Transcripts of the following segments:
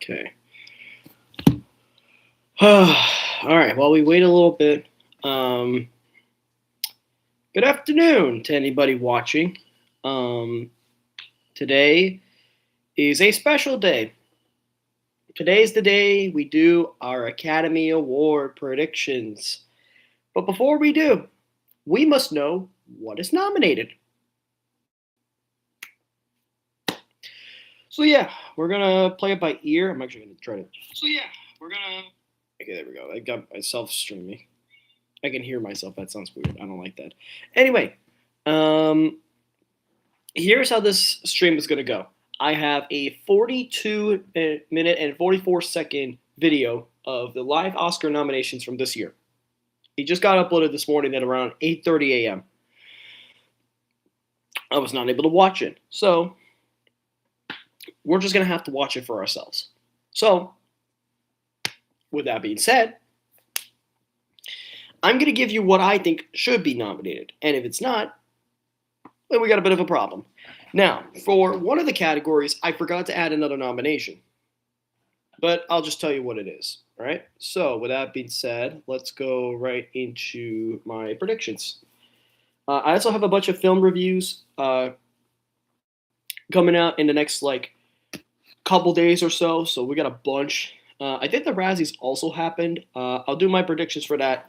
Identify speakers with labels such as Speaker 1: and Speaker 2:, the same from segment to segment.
Speaker 1: Okay. All right. While we wait a little bit, good afternoon to anybody watching. Um, Today is a special day. Today's the day we do our Academy Award predictions. But before we do, we must know what is nominated. So yeah, we're gonna play it by ear. I'm actually gonna try to. So yeah, we're gonna. Okay, there we go. I got myself streaming. I can hear myself. That sounds weird. I don't like that. Anyway, um, here's how this stream is gonna go. I have a 42-minute and 44-second video of the live Oscar nominations from this year. It just got uploaded this morning at around 8:30 a.m. I was not able to watch it, so we're just gonna have to watch it for ourselves. So, with that being said, I'm gonna give you what I think should be nominated, and if it's not, then we got a bit of a problem. Now, for one of the categories, I forgot to add another nomination, but I'll just tell you what it is. All right. So, with that being said, let's go right into my predictions. I also have a bunch of film reviews coming out in the next couple days or so. So we got a bunch. I think the Razzies also happened. I'll do my predictions for that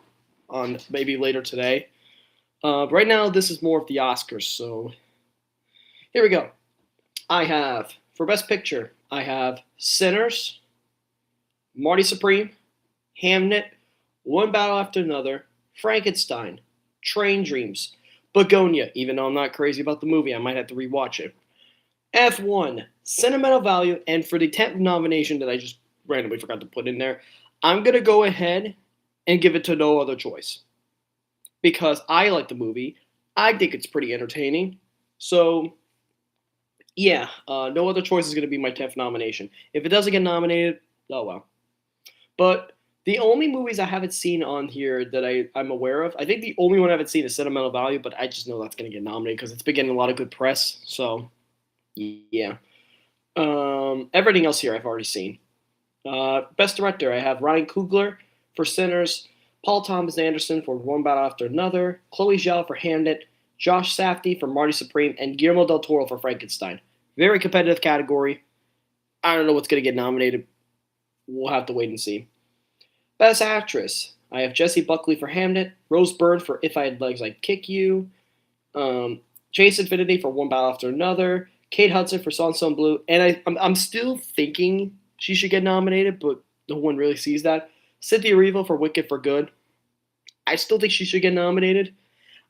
Speaker 1: on maybe later today. Right now, this is more of the Oscars. So here we go. I have, for Best Picture, I have Sinners, Marty Supreme, Hamnet, One Battle After Another, Frankenstein, Train Dreams, Begonia, even though I'm not crazy about the movie, I might have to rewatch it. F1, Sentimental Value, and for the 10th nomination that I just randomly forgot to put in there, I'm going to go ahead and give it to No Other Choice. Because I like the movie. I think it's pretty entertaining. So, yeah, No Other Choice is going to be my 10th nomination. If it doesn't get nominated, oh well. But the only movies I haven't seen on here that I'm aware of, I think the only one I haven't seen is Sentimental Value, but I just know that's going to get nominated because it's been getting a lot of good press. So, yeah. Everything else here I've already seen. Best Director, I have Ryan Coogler for Sinners, Paul Thomas Anderson for One Battle After Another, Chloe Zhao for Hamnet, Josh Safdie for Marty Supreme, and Guillermo del Toro for Frankenstein. Very competitive category. I don't know what's going to get nominated. We'll have to wait and see. Best Actress, I have Jessie Buckley for Hamnet, Rose Byrne for If I Had Legs I'd Kick You, Chase Infinity for One Battle After Another, Kate Hudson for Sanson Blue, and I'm still thinking she should get nominated, but no one really sees that. Cynthia Erivo for Wicked for Good. I still think she should get nominated.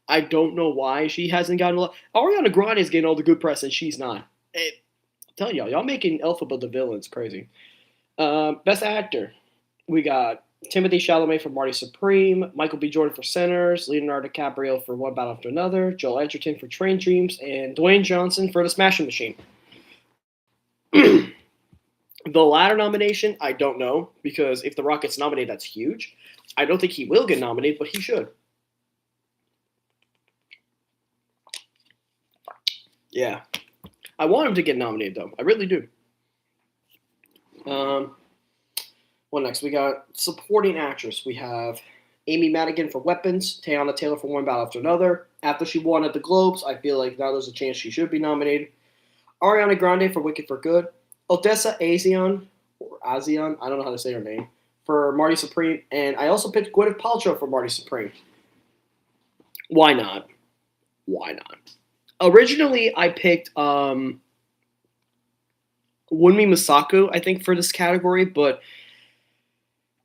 Speaker 1: I don't know why she hasn't gotten a lot. Ariana Grande is getting all the good press, and she's not. I'm telling y'all making Elphaba the villains crazy. Best Actor, we got Timothée Chalamet for Marty Supreme, Michael B. Jordan for Sinners, Leonardo DiCaprio for One Battle After Another, Joel Edgerton for Train Dreams, and Dwayne Johnson for The Smashing Machine. The latter nomination, I don't know, because if The Rock gets nominated, that's huge. I don't think he will get nominated, but he should. Yeah. I want him to get nominated, though. I really do. What next? We got Supporting Actress. We have Amy Madigan for Weapons, Teyana Taylor for One Battle After Another. After she won at the Globes, I feel like now there's a chance she should be nominated. Ariana Grande for Wicked for Good. Odessa Azion, or Azion, I don't know how to say her name, for Marty Supreme. And I also picked Gwyneth Paltrow for Marty Supreme. Why not? Why not? Originally, I picked Wunmi Masako, I think, for this category, but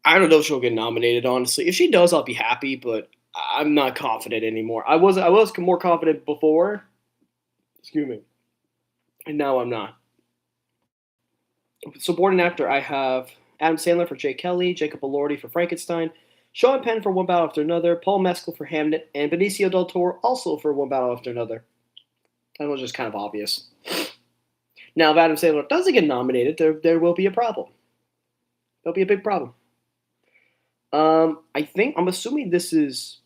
Speaker 1: I don't know if she'll get nominated, honestly. If she does, I'll be happy, but I'm not confident anymore. I was more confident before. Excuse me. And now I'm not. Supporting Actor, I have Adam Sandler for Jay Kelly, Jacob Elordi for Frankenstein, Sean Penn for One Battle After Another, Paul Mescal for Hamnet, and Benicio del Toro also for One Battle After Another. That was just kind of obvious. Now, if Adam Sandler doesn't get nominated, there will be a problem. There'll be a big problem. I'm assuming this is...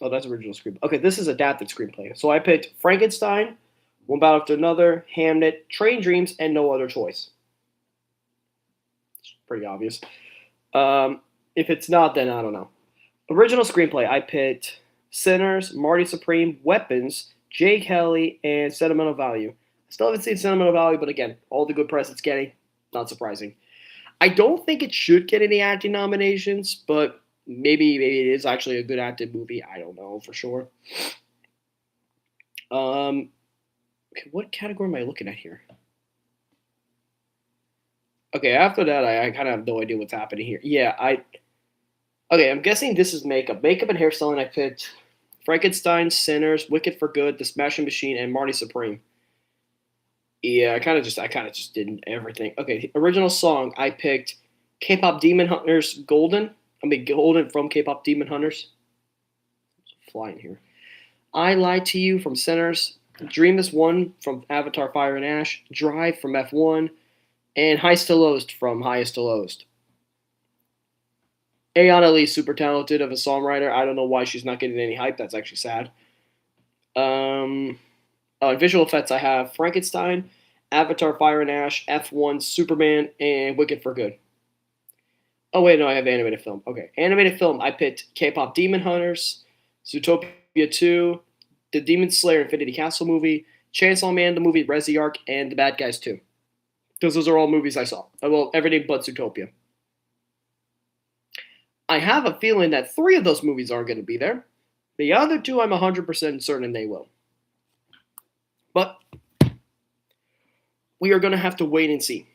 Speaker 1: Oh, that's original screenplay. Okay, this is adapted screenplay. So I picked Frankenstein, One Battle After Another, Hamnet, Train Dreams, and No Other Choice. Pretty obvious. Um, if it's not, then I don't know. Original screenplay, I picked Sinners, Marty Supreme, Weapons, Jay Kelly, and Sentimental Value. I still haven't seen Sentimental Value, but again, all the good press it's getting, not surprising. I don't think it should get any acting nominations, but maybe it is actually a good acted movie. I don't know for sure. Um, okay, what category am I looking at here? Okay, after that, I kind of have no idea what's happening here. Yeah, I okay. I'm guessing this is makeup, makeup and hairstyling. I picked Frankenstein, Sinners, Wicked for Good, The Smashing Machine, and Marty Supreme. Yeah, I kind of just did everything. Okay, original song. I picked K-pop Demon Hunters, Golden. I mean, Golden from K-pop Demon Hunters. Flying here. I Lied to You from Sinners. Dream is One from Avatar Fire and Ash. Drive from F1. And Highest to Lowest from Highest to Lowest. Ayanna Lee, super talented of a songwriter. I don't know why she's not getting any hype. That's actually sad. Um, Visual effects, I have Frankenstein, Avatar Fire and Ash, F1, Superman, and Wicked for Good. Oh, wait, no, I have animated film. Okay, animated film, I picked K-pop Demon Hunters, Zootopia 2, the Demon Slayer Infinity Castle movie, Chainsaw Man, the movie Resi Arc, and The Bad Guys 2. Those are all movies I saw. Well, everything but Zootopia. I have a feeling that three of those movies aren't going to be there. The other two, I'm 100% certain they will. But we are going to have to wait and see.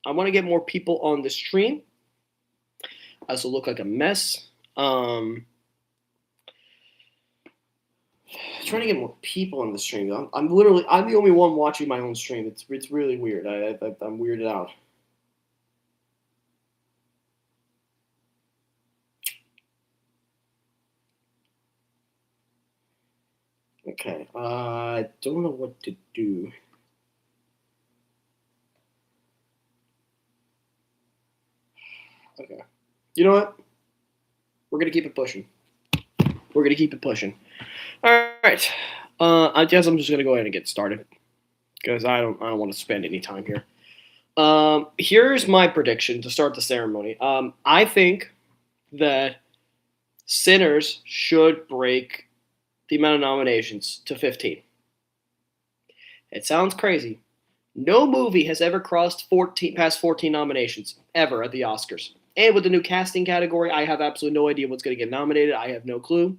Speaker 1: I want to get more people on the stream. I also look like a mess. Trying to get more people on the stream. I'm the only one watching my own stream. It's really weird. I'm weirded out. Okay, I don't know what to do. Okay, you know what? We're gonna keep it pushing. We're gonna keep it pushing. All right. I guess I'm just gonna go ahead and get started because I don't want to spend any time here. Here's my prediction to start the ceremony. I think that Sinners should break the amount of nominations to 15. It sounds crazy. No movie has ever crossed 14 past 14 nominations ever at the Oscars. And with the new casting category, I have absolutely no idea what's going to get nominated. I have no clue.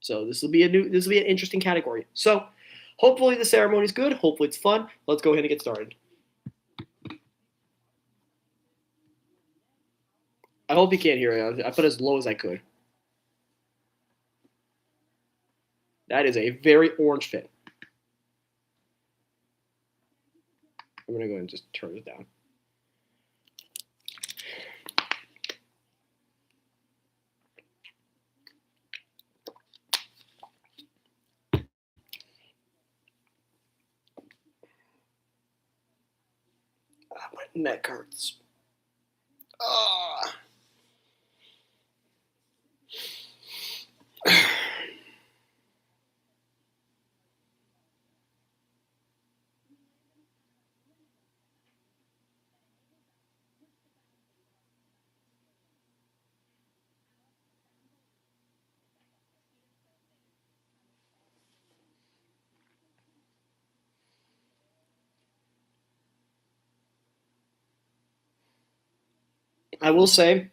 Speaker 1: So this will be an interesting category. So hopefully the ceremony is good. Hopefully it's fun. Let's go ahead and get started. I hope you can't hear it. I put it as low as I could. That is a very orange fit. I'm gonna go ahead and just turn it down. My neck hurts. I will say,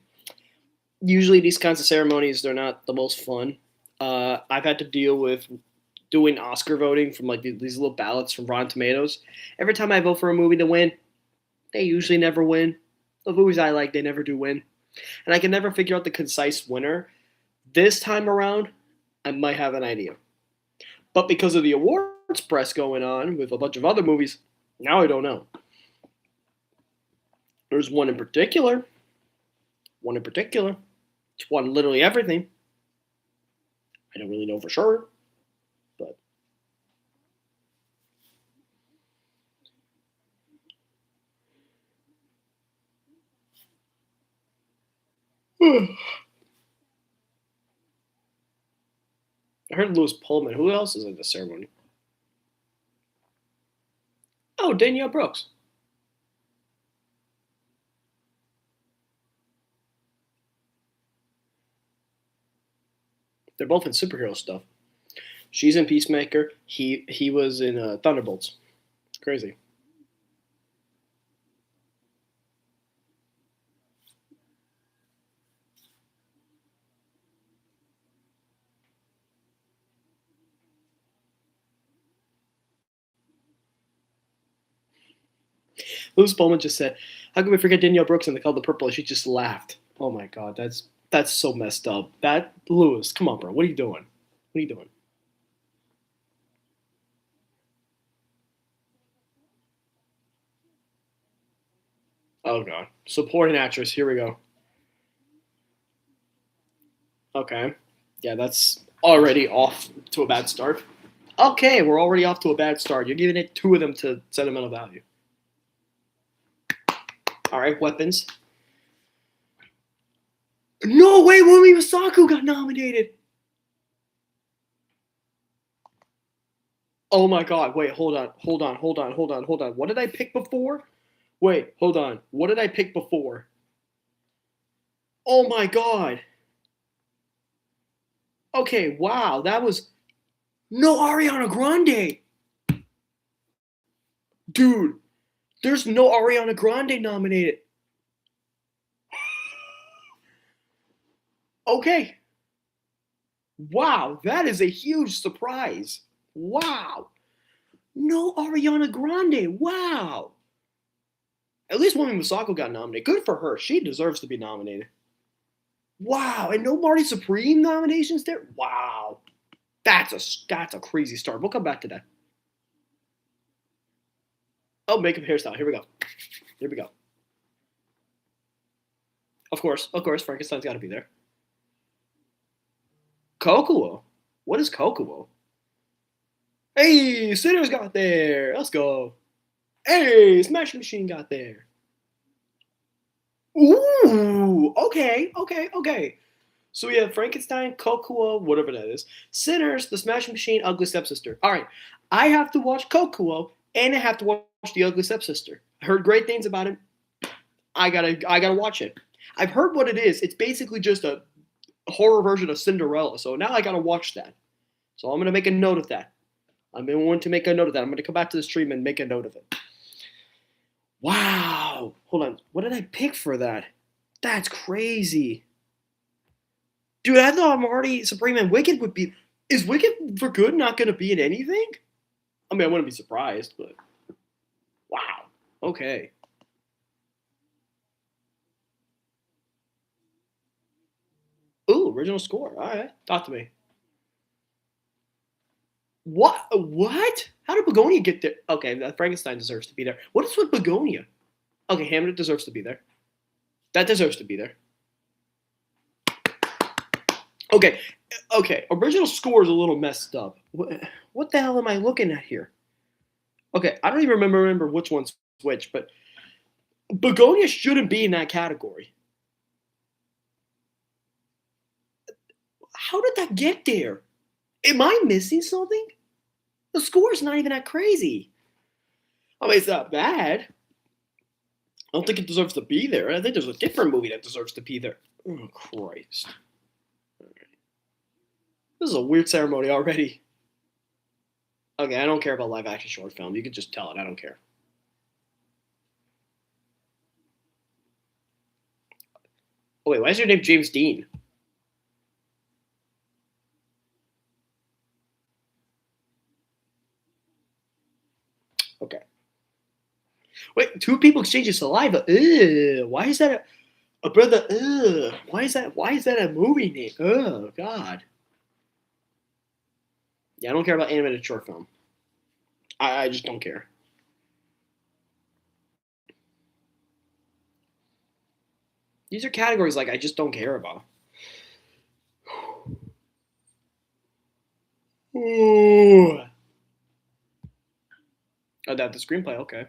Speaker 1: usually these kinds of ceremonies they're not the most fun. I've had to deal with doing Oscar voting from like these little ballots from Rotten Tomatoes. Every time I vote for a movie to win, they usually never win. The movies I like, they never do win, and I can never figure out the concise winner. This time around, I might have an idea, but because of the awards press going on with a bunch of other movies, now I don't know. There's one in particular. One in particular. It's won literally everything. I don't really know for sure, but I heard Lewis Pullman. Who else is in the ceremony? Oh, Danielle Brooks. They're both in superhero stuff. She's in Peacemaker. He was in Thunderbolts. Crazy. Louis Bowman just said, "How can we forget Danielle Brooks in The Color Purple?" She just laughed. Oh my god, that's so messed up. That Louis, come on, bro. What are you doing? What are you doing? Oh god, supporting actress. Here we go. Okay, yeah, that's already off to a bad start. Okay, we're already off to a bad start. You're giving it two of them to sentimental value. All right, weapons. No way, Wumi Masako got nominated. Oh my god, wait, hold on. What did I pick before? Wait, hold on. What did I pick before? Oh my god. Okay, wow, that was no Ariana Grande. Dude, there's no Ariana Grande nominated. Okay. Wow, that is a huge surprise. Wow. No Ariana Grande. Wow. At least Wumi Masako got nominated. Good for her. She deserves to be nominated. Wow, and no Marty Supreme nominations there. Wow, that's a crazy start. We'll come back to that. Oh, makeup hairstyle. Here we go. Here we go. Of course, Frankenstein's got to be there. Kokuo. What is Kokuo? Hey, Sinners got there. Let's go. Hey, Smash Machine got there. Ooh, okay. So we have Frankenstein, Kokuo, whatever that is, Sinners, The Smashing Machine, Ugly Stepsister. All right, I have to watch Kokuo and I have to watch The Ugly Stepsister. I heard great things about it. I gotta watch it. I've heard what it is. It's basically just a horror version of Cinderella. So now I gotta watch that. So I'm gonna make a note of that. I'm going to make a note of that. I'm gonna come back to the stream and make a note of it. Wow. Hold on. What did I pick for that? That's crazy. Dude, I thought Marty Supreme and Wicked would be. Is Wicked for Good not going to be in anything? I mean, I wouldn't be surprised, but wow. Okay. Ooh, original score. All right, talk to me. What? What? How did Begonia get there? Okay, Frankenstein deserves to be there. What is with Begonia? Okay, Hamlet deserves to be there. That deserves to be there. Okay, okay. Original score is a little messed up. What the hell am I looking at here? Okay, I don't even remember which one's which, but Begonia shouldn't be in that category. How did that get there? Am I missing something? The score's not even that crazy. I mean, it's not bad. I don't think it deserves to be there. I think there's a different movie that deserves to be there. Oh, Christ. This is a weird ceremony already. Okay, I don't care about live action short film. You can just tell it. I don't care. Oh, wait, why is your name James Dean? Okay. Wait, two people exchanging saliva. Ugh, why is that a brother? Ugh, why is that a movie name? Oh God. Yeah, I don't care about animated short film. I just don't care. These are categories like I just don't care about. Ooh. Adapt the screenplay. Okay.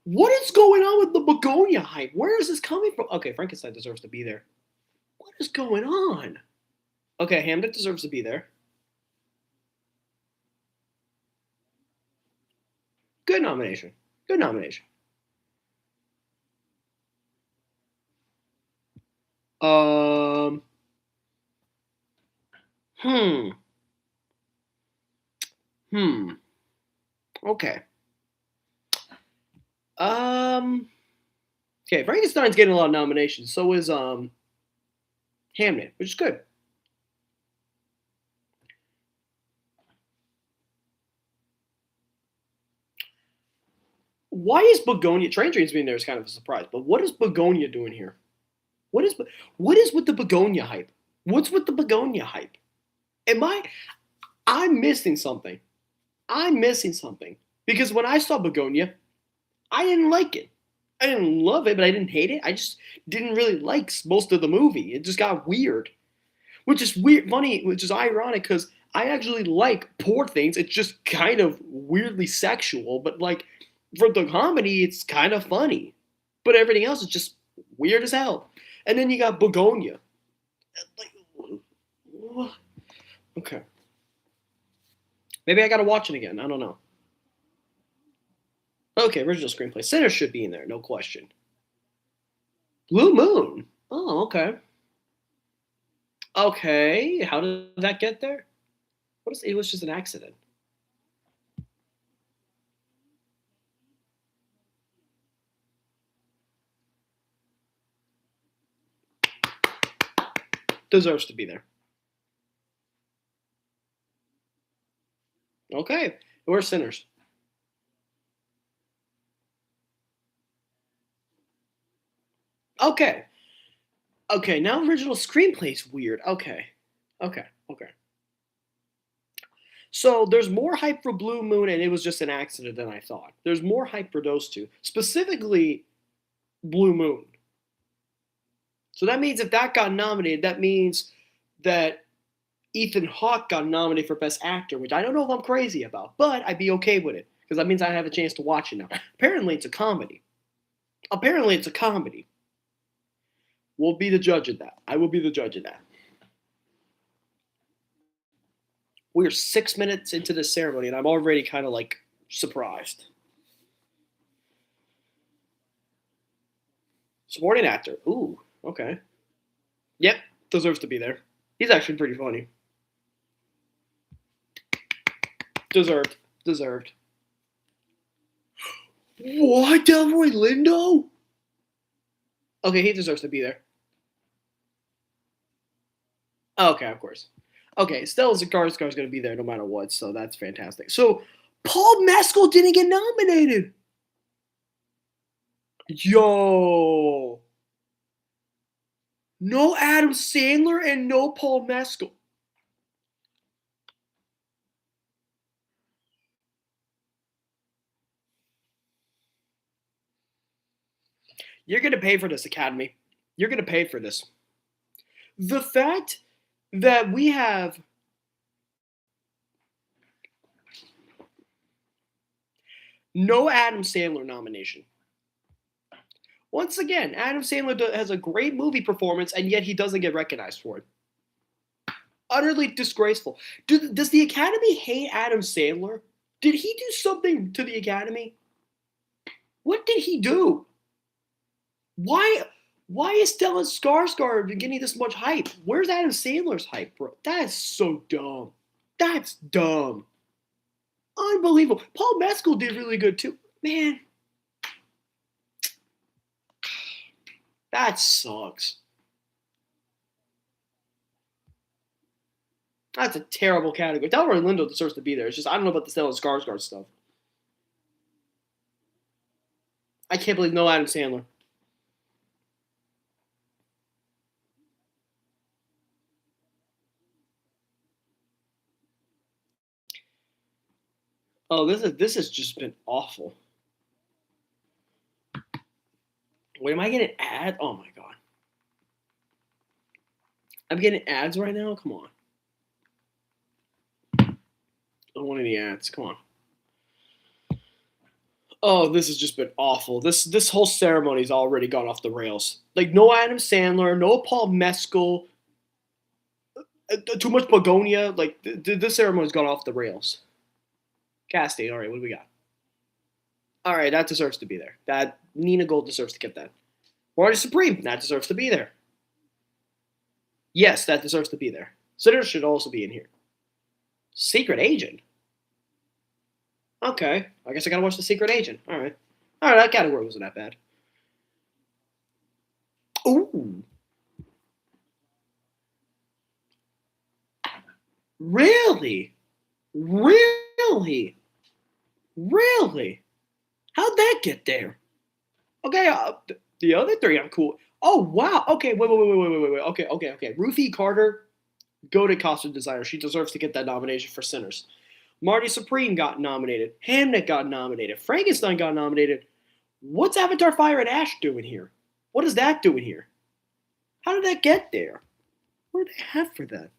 Speaker 1: What is going on with the Begonia hype? Where is this coming from? Okay, Frankenstein deserves to be there. What is going on? Okay, Hamlet deserves to be there. Good nomination. Good nomination. Um. Hmm. Hmm. Okay. Um. Okay. Frankenstein's getting a lot of nominations. So is Hamnet, which is good. Why is Begonia? Train Train's being there is kind of a surprise, but what is Begonia doing here? What is what is with the Begonia hype? What's with the Begonia hype? Am I? I'm missing something. I'm missing something because when I saw Begonia, I didn't like it. I didn't love it, but I didn't hate it. I just didn't really like most of the movie. It just got weird, which is weird, funny, which is ironic because I actually like Poor Things. It's just kind of weirdly sexual, but like for the comedy, it's kind of funny. But everything else is just weird as hell. And then you got Begonia. Like, what? Okay, maybe I gotta watch it again. I don't know. Okay, original screenplay. Sinner should be in there, no question. Blue Moon. Oh, okay. Okay, how did that get there? What is it was just an accident. Deserves to be there. Okay, we're sinners. Okay, okay. Now original screenplay's weird. Okay, okay, okay. So there's more hype for Blue Moon, and it was just an accident than I thought. There's more hype for those two, specifically Blue Moon. So that means if that got nominated, that means that Ethan Hawke got nominated for Best Actor, which I don't know if I'm crazy about, but I'd be okay with it because that means I have a chance to watch it now. Apparently, it's a comedy. Apparently, it's a comedy. We'll be the judge of that. I will be the judge of that. We're 6 minutes into the ceremony, and I'm already kind of like surprised. Supporting actor. Ooh, okay. Yep, deserves to be there. He's actually pretty funny. Deserved. Deserved. What? Delroy Lindo? Okay, he deserves to be there. Okay, of course. Okay, Stellan Skarsgård's going to be there no matter what, so that's fantastic. So, Paul Mescal didn't get nominated. Yo. No Adam Sandler and no Paul Mescal. You're going to pay for this, Academy. You're going to pay for this. The fact that we have no Adam Sandler nomination. Once again, Adam Sandler has a great movie performance, and yet he doesn't get recognized for it. Utterly disgraceful. Does the Academy hate Adam Sandler? Did he do something to the Academy? What did he do? Why? Why is Stellan Skarsgård getting this much hype? Where's Adam Sandler's hype, bro? That is so dumb. That's dumb. Unbelievable. Paul Mescal did really good too. Man, that sucks. That's a terrible category. Delroy Lindo deserves to be there. It's just I don't know about the Stellan Skarsgård stuff. I can't believe no Adam Sandler. Oh, this has just been awful. Wait, am I getting ads? Oh my god. I'm getting ads right now? Come on. I don't want any ads. Come on. Oh, this has just been awful. This whole ceremony's already gone off the rails. Like no Adam Sandler, no Paul Mescal, too much Begonia. Like this ceremony's gone off the rails. Casting. All right, what do we got? All right, that deserves to be there. That Nina Gold deserves to get that. Marty Supreme, that deserves to be there. Yes, that deserves to be there. Sinners should also be in here. Secret Agent. Okay, I guess I gotta watch The Secret Agent. All right. That category wasn't that bad. Ooh, really, really, really. How'd that get there? Okay, the other three I'm cool. Oh wow. Okay, wait. Okay. Ruthie Carter, goated costume designer. She deserves to get that nomination for Sinners. Marty Supreme got nominated. Hamnet got nominated. Frankenstein got nominated. What's Avatar Fire and Ash doing here? What is that doing here? How did that get there? What did they have for that?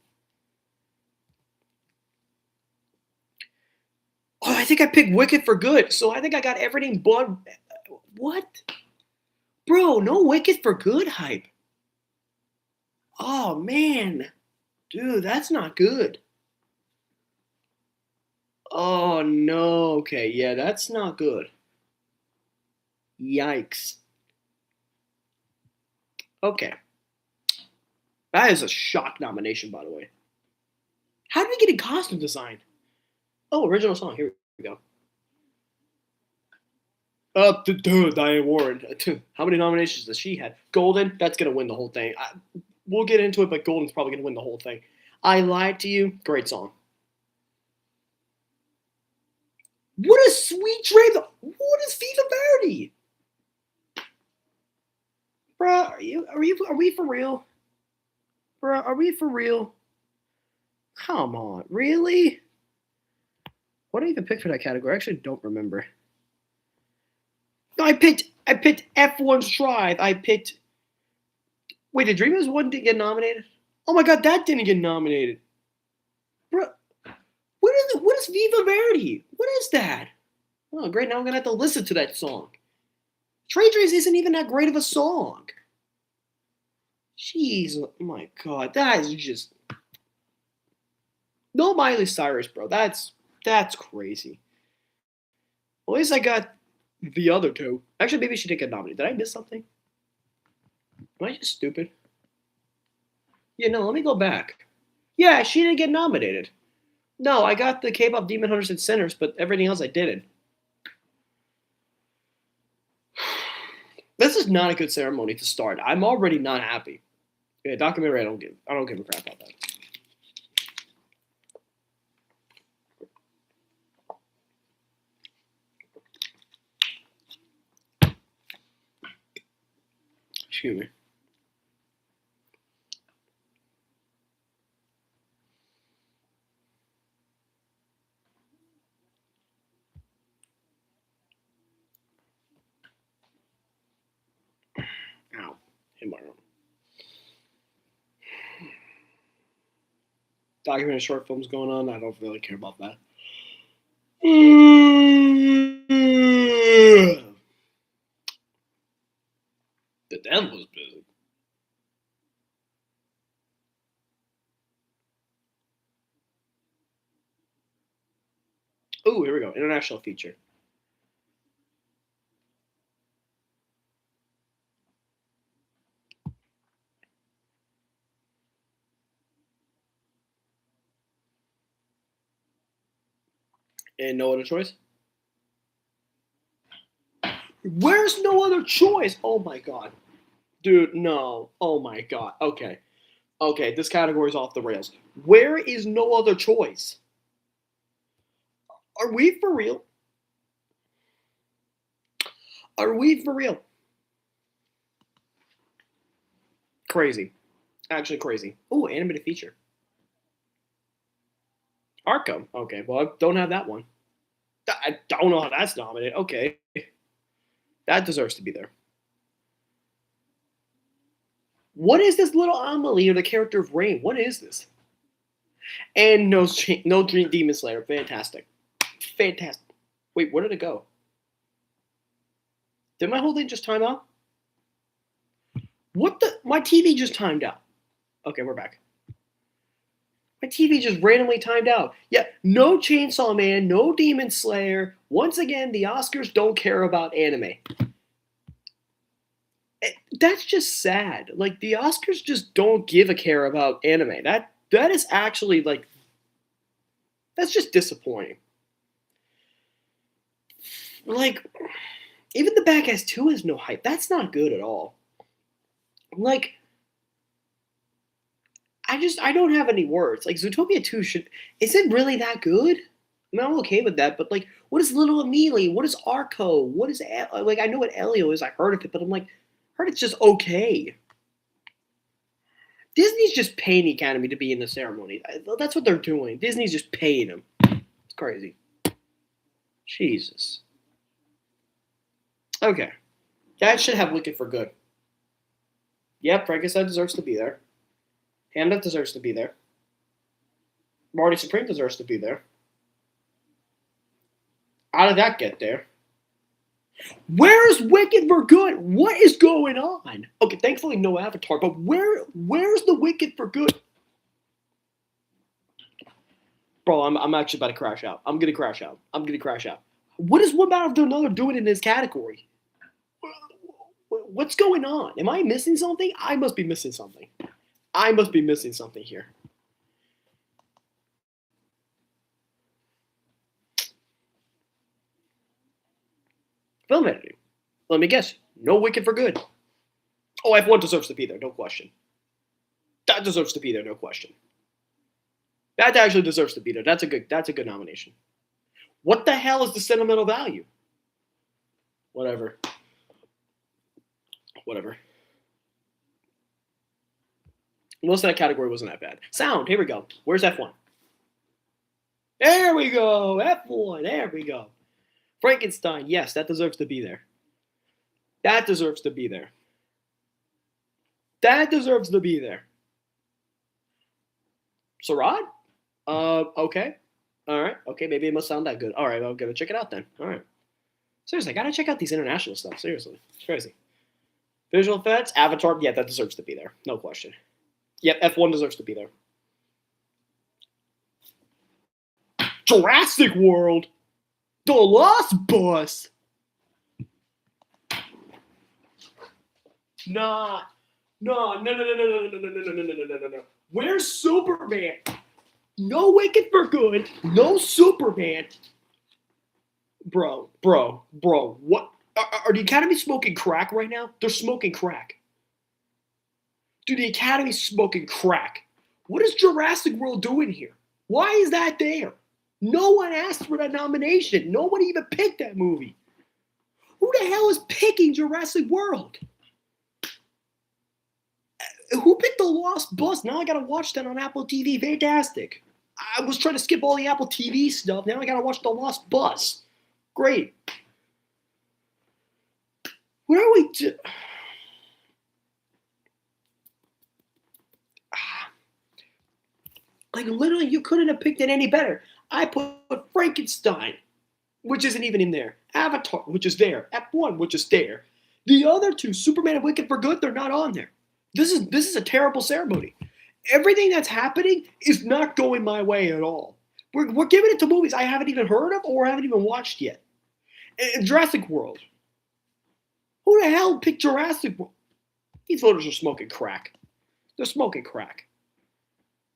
Speaker 1: Oh, I think I picked Wicked for Good, so I think I got everything but. What? Bro, no Wicked for Good hype. Oh, man. Dude, that's not good. Oh, no. Okay, yeah, that's not good. Yikes. Okay. That is a shock nomination, by the way. How did we get in costume design? Oh, original song. Here we go. Diane Warren. How many nominations does she have? Golden. That's gonna win the whole thing. We'll get into it, but Golden's probably gonna win the whole thing. I Lied to You. Great song. What is Sweet Dreams? What is Viva Verdi? Bruh, are we for real? Bruh, are we for real? Come on, really? What did I even pick for that category? I actually don't remember. No, I picked F1's Drive. I picked. Wait, did Dreamers one didn't get nominated? Oh my god, that didn't get nominated. Bro, what is Viva Verdi? What is that? Oh, great, now I'm gonna have to listen to that song. Trade Dreams isn't even that great of a song. Jeez, oh my god, that is just no Miley Cyrus, bro. That's crazy. Well, at least I got the other two. Actually, maybe she did get nominated. Did I miss something? Am I just stupid? Yeah, no, let me go back. Yeah, she didn't get nominated. No, I got the K-pop Demon Hunters and Sinners, but everything else I didn't. This is not a good ceremony to start. I'm already not happy. Yeah, documentary, I don't give a crap about that. Excuse me. Ow. Hit my arm. Documentary short films going on. I don't really care about that. The devil was busy. Oh, here we go. International feature. And no other choice? Where's no other choice? Oh my god. Dude, no. Oh my god. Okay. Okay, this category's off the rails. Where is no other choice? Are we for real? Are we for real? Crazy. Actually crazy. Oh, animated feature. Arkham. Okay, well, I don't have that one. I don't know how that's nominated. Okay. That deserves to be there. What is this little Amelie or the character of Rain? What is this? And no Dream Demon Slayer. Fantastic. Fantastic. Wait, where did it go? Did my whole thing just time out? What the? My TV just timed out. Okay, we're back. My TV just randomly timed out. Yeah, no Chainsaw Man, no Demon Slayer. Once again, the Oscars don't care about anime. That's just sad. Like the Oscars just don't give a care about anime. That is actually like that's just disappointing. Like even the Backass 2 has no hype. That's not good at all. Like I don't have any words. Like Zootopia 2 should is it really that good? I mean, I'm okay with that, but like, what is Little Emily? What is Arco? What is like? I know what Elio is. I heard of it, but I'm like, heard it's just okay. Disney's just paying the Academy to be in the ceremony. That's what they're doing. Disney's just paying them. It's crazy. Jesus. Okay, that should have Wicked for good. Yep, Frankenstein deserves to be there. Hamlet deserves to be there. Marty Supreme deserves to be there. How did that get there? Where's Wicked for good? What is going on? Okay, thankfully no Avatar, but where's the Wicked for good? Bro, I'm actually about to crash out. I'm gonna crash out. What is one out after another doing in this category? What's going on? Am I missing something? I must be missing something. Here. Film editing. Let me guess. No Wicked for good. Oh, F1 deserves to be there, no question. That deserves to be there, no question. That actually deserves to be there. That's a good nomination. What the hell is the sentimental value? Whatever. Most of that category wasn't that bad. Sound, here we go. Where's F1? There we go. F1, there we go. Frankenstein, yes, that deserves to be there. That deserves to be there. Sarad? Okay. All right. Okay, maybe it must sound that good. All right, I'm gonna check it out then. All right. Seriously, I gotta check out these international stuff. Seriously, it's crazy. Visual effects, Avatar, yeah, that deserves to be there. No question. Yep, F1 deserves to be there. Jurassic World, The Lost Bus. No. Where's Superman? No Wicked for good. No Superman. Bro. What? Are the Academy smoking crack right now? They're smoking crack. Dude, the Academy's smoking crack. What is Jurassic World doing here? Why is that there? No one asked for that nomination. Nobody even picked that movie. Who the hell is picking Jurassic World? Who picked The Lost Bus? Now I gotta watch that on Apple TV. Fantastic. I was trying to skip all the Apple TV stuff. Now I gotta watch The Lost Bus. Great. What are we doing? Like, literally, you couldn't have picked it any better. I put Frankenstein, which isn't even in there. Avatar, which is there. F1, which is there. The other two, Superman and Wicked for Good, they're not on there. This is a terrible ceremony. Everything that's happening is not going my way at all. We're giving it to movies I haven't even heard of or haven't even watched yet. And Jurassic World. Who the hell picked Jurassic World? These voters are smoking crack. They're smoking crack.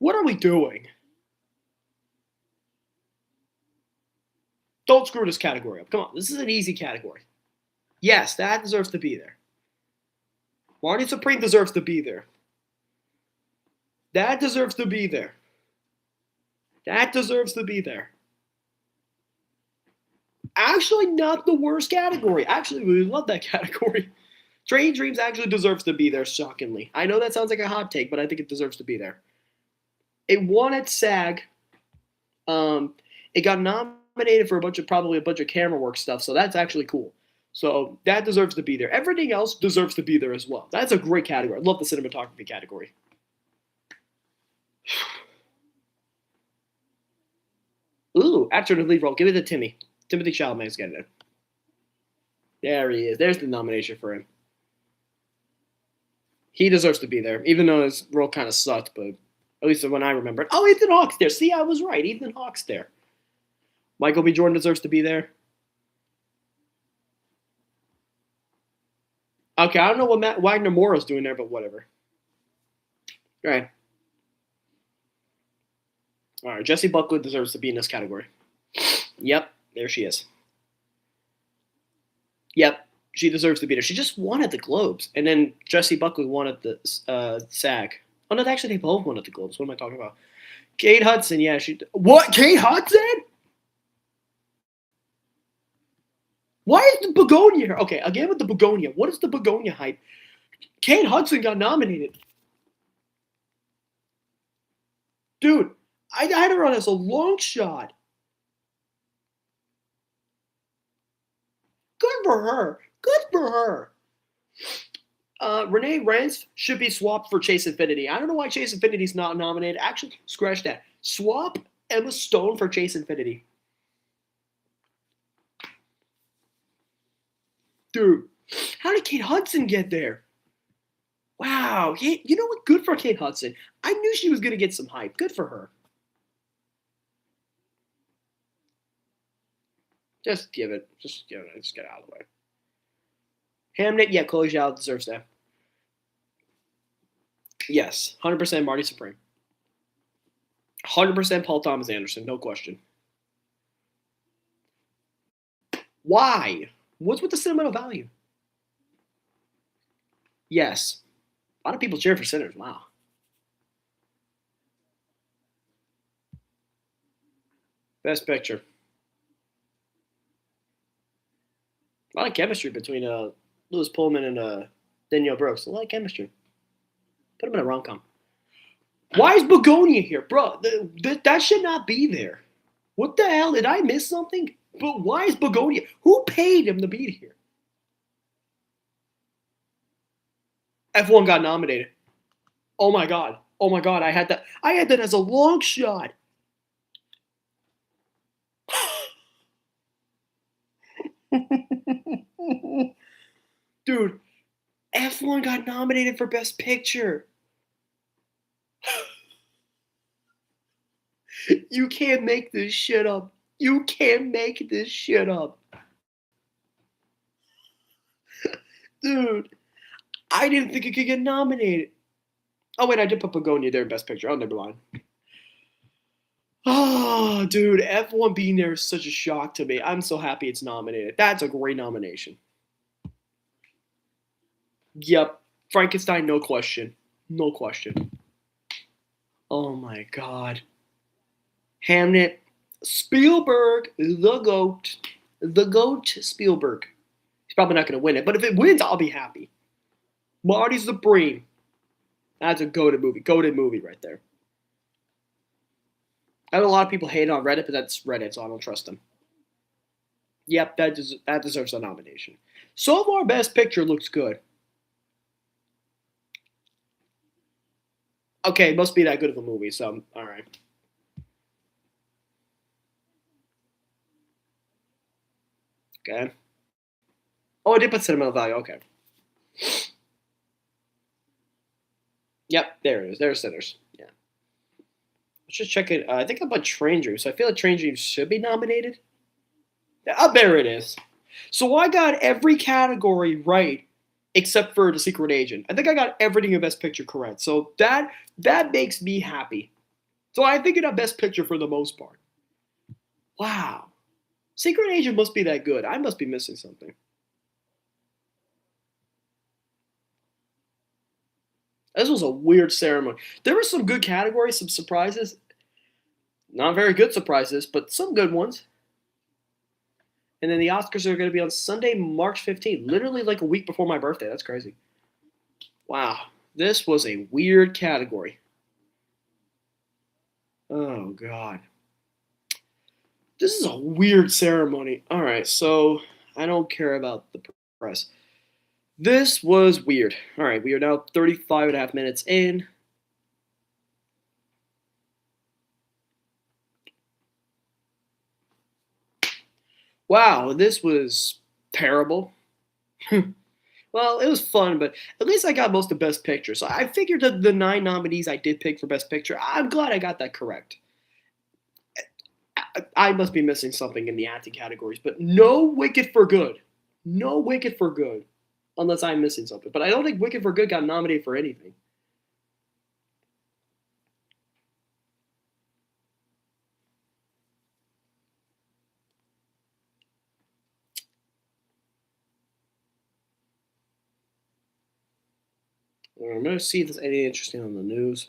Speaker 1: What are we doing? Don't screw this category up. Come on, this is an easy category. Yes, that deserves to be there. Marty Supreme deserves to be there. That deserves to be there. That deserves to be there. Actually, not the worst category. Actually, we love that category. Train Dreams actually deserves to be there, shockingly. I know that sounds like a hot take, but I think it deserves to be there. It won at SAG. It got nominated for probably a bunch of camera work stuff, so that's actually cool. So that deserves to be there. Everything else deserves to be there as well. That's a great category. I love the cinematography category. Ooh, actor in the lead role. Give it to Timmy. Timothy Chalamet's getting it. There he is. There's the nomination for him. He deserves to be there, even though his role kind of sucked, but at least when I remember it. Oh, Ethan Hawke's there. See, I was right. Ethan Hawke's there. Michael B. Jordan deserves to be there. Okay, I don't know what Matt Wagner Mora's doing there, but whatever. All right. All right. Jessie Buckley deserves to be in this category. Yep. There she is. Yep. She deserves to be there. She just won at the Globes, and then Jessie Buckley won at the SAG. Oh no, actually they both won at the Globes. What am I talking about? Kate Hudson, yeah, she. What? Kate Hudson? Why is the begonia here? Okay, again with the begonia. What is the begonia hype? Kate Hudson got nominated. Dude, I had her on as a long shot. Good for her. Good for her. Renee Rance should be swapped for Chase Infinity. I don't know why Chase Infinity's not nominated. Actually, scratch that. Swap Emma Stone for Chase Infinity. Dude, how did Kate Hudson get there? Wow. You know what? Good for Kate Hudson. I knew she was going to get some hype. Good for her. Just give it. Just give it. Just get it out of the way. Hamnet, yeah, Chloe Zhao deserves that. Yes, 100% Marty Supreme. 100% Paul Thomas Anderson, no question. Why? What's with the sentimental value? Yes. A lot of people cheer for Sinners. Wow. Best picture. A lot of chemistry between Lewis Pullman and Danielle Brooks. A lot of chemistry. Put him in a rom com. Why is Begonia here, bro? That should not be there. What the hell? Did I miss something? But why is Begonia? Who paid him to be here? F1 got nominated. Oh my god. Oh my god. I had that. I had that as a long shot. Dude, F1 got nominated for Best Picture. You can't make this shit up. You can't make this shit up. Dude, I didn't think it could get nominated. Oh, wait, I did put Begonia there in Best Picture. Oh, never mind. Oh, dude, F1 being there is such a shock to me. I'm so happy it's nominated. That's a great nomination. Yep, Frankenstein, no question. No question. Oh my god. Hamnet, Spielberg, the GOAT. The GOAT, Spielberg. He's probably not going to win it, but if it wins, I'll be happy. Marty Supreme. That's a goated movie. Goated movie right there. I know a lot of people hate on Reddit, but that's Reddit, so I don't trust them. Yep, that deserves a nomination. So far, Best Picture looks good. Okay, it must be that good of a movie, so all right. Okay. Oh, I did put sentimental value. Okay. Yep, there it is. There's Sinners. Yeah. Let's just check it. I think I put Train Dreams. So I feel like Train Dreams should be nominated. Oh, there it is. So I got every category right except for The Secret Agent. I think I got everything in Best Picture correct. So that makes me happy. So I think it got Best Picture for the most part. Wow. Secret Agent must be that good. I must be missing something. This was a weird ceremony. There were some good categories, some surprises. Not very good surprises, but some good ones. And then the Oscars are going to be on Sunday, March 15th, literally like a week before my birthday. That's crazy. Wow. This was a weird category. Oh, God. This is a weird ceremony. All right, so I don't care about the press. This was weird. All right, we are now 35 and a half minutes in. Wow, this was terrible. Well, it was fun, but at least I got most of Best Picture. So I figured that the 9 nominees I did pick for Best Picture, I'm glad I got that correct. I must be missing something in the acting categories, but no Wicked for Good. No Wicked for Good. unless I'm missing something. But I don't think Wicked for Good got nominated for anything. I'm gonna see if there's anything interesting on the news.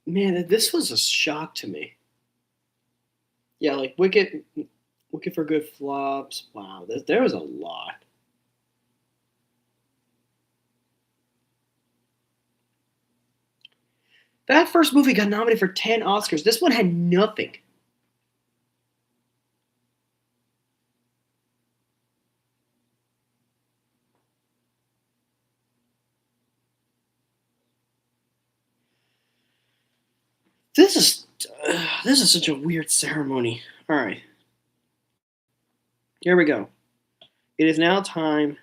Speaker 1: Man, this was a shock to me. Yeah, like Wicked for Good flops. Wow, there was a lot. That first movie got nominated for 10 Oscars. This one had nothing. This is this is such a weird ceremony. All right, here we go. It is now time.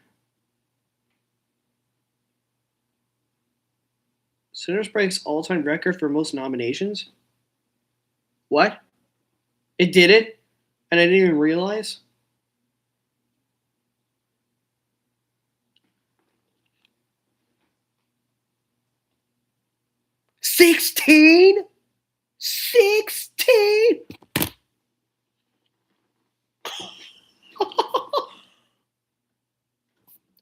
Speaker 1: Sinners breaks all-time record for most nominations. What? It did it, and I didn't even realize. 16. 16.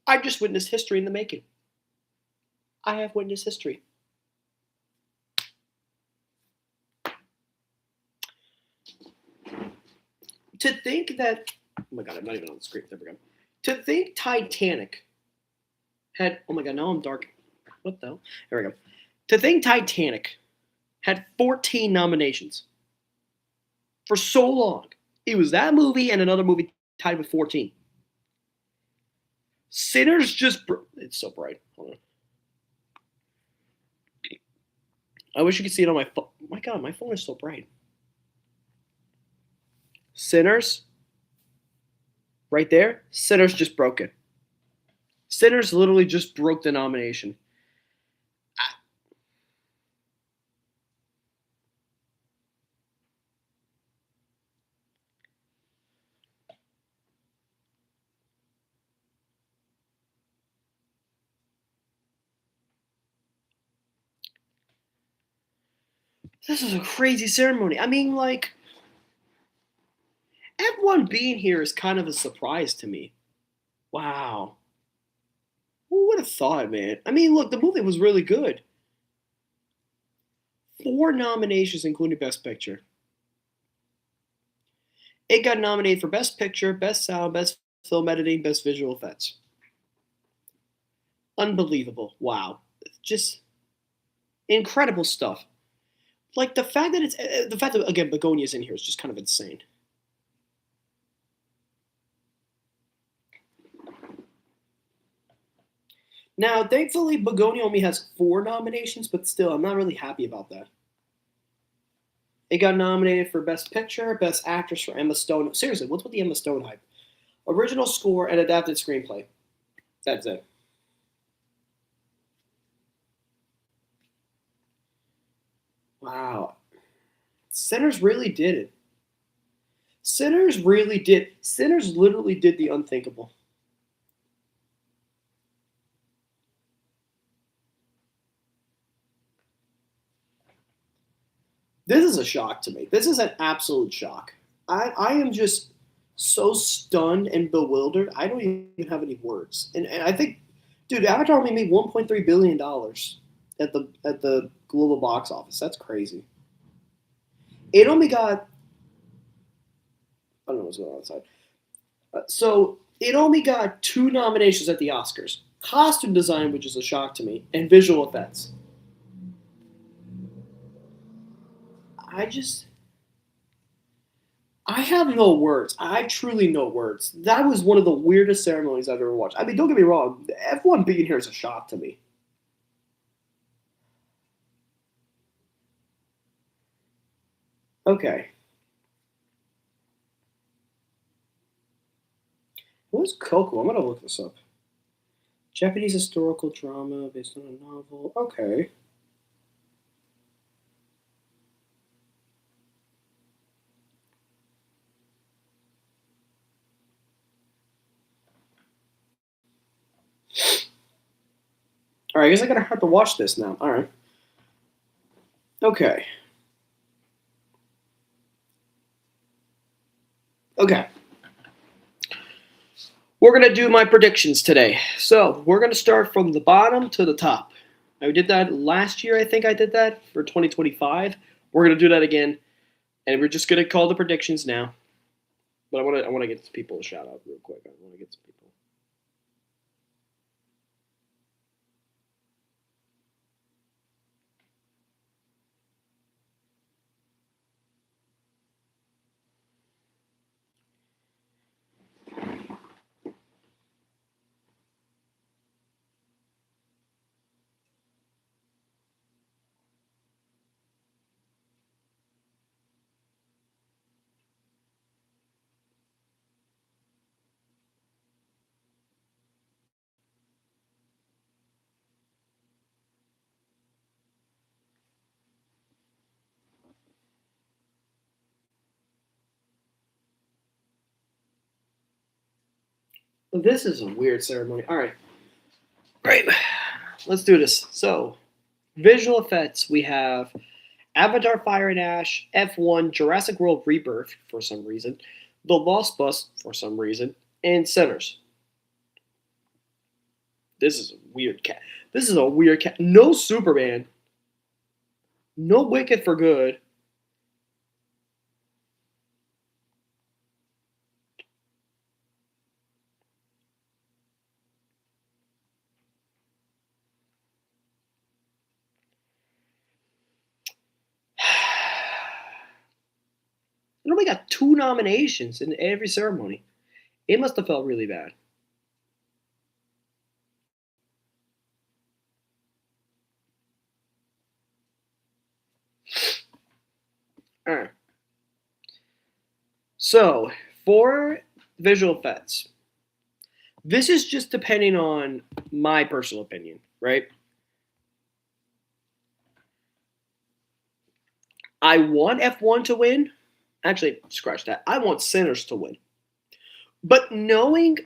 Speaker 1: I've just witnessed history in the making. I have witnessed history. To think that, oh my god, I'm not even on the screen. There we go. To think Titanic had, oh my god, now I'm dark. What the hell? There we go. To think Titanic had 14 nominations for so long. It was that movie and another movie tied with 14. Sinners just, it's so bright. Hold on. I wish you could see it on my phone. Oh my god, my phone is so bright. Sinners, right there. Sinners just broke it. Sinners literally just broke the nomination. This is a crazy ceremony. I mean, like, everyone being here is kind of a surprise to me. Wow. Who would have thought, man? I mean, look, the movie was really good. 4 nominations, including Best Picture. It got nominated for Best Picture, Best Sound, Best Film Editing, Best Visual Effects. Unbelievable. Wow. Just incredible stuff. Like the fact that again Begonia's in here is just kind of insane. Now, thankfully, Begonia only has 4 nominations, but still, I'm not really happy about that. It got nominated for Best Picture, Best Actress for Emma Stone. Seriously, what's with the Emma Stone hype? Original score and adapted screenplay. That's it. Wow. Sinners really did it. Sinners really did. Sinners literally did the unthinkable. This is a shock to me. This is an absolute shock. I am just so stunned and bewildered. I don't even have any words. And I think, dude, Avatar only made $1.3 billion at the global box office. That's crazy. It only got, I don't know what's going on outside. So it only got two nominations at the Oscars: costume design, which is a shock to me, and visual effects. I just I have no words. I truly no words. That was one of the weirdest ceremonies I've ever watched. I mean, don't get me wrong. F1 being here is a shock to me. Okay. What's Coco? I'm gonna look this up. Japanese historical drama based on a novel. Okay. All right. I guess I'm gonna have to watch this now. All right. Okay. Okay. We're gonna do my predictions today. So we're gonna start from the bottom to the top. I did that last year. I think I did that for 2025. We're gonna do that again, and we're just gonna call the predictions now. But I want to get some people a shout out real quick. I want to get some people. This is a weird ceremony. All right, great. Let's do this. So, visual effects. We have Avatar: Fire and Ash, F1, Jurassic World Rebirth for some reason, The Lost Bus for some reason, and Sinners. This is a weird cat. This is a weird cat. No Superman. No Wicked for Good. It only got two nominations in every ceremony. It must have felt really bad. All right. So, for visual effects, this is just depending on my personal opinion, right? I want F1 to win. Actually, scratch that. I want Sinners to win. But knowing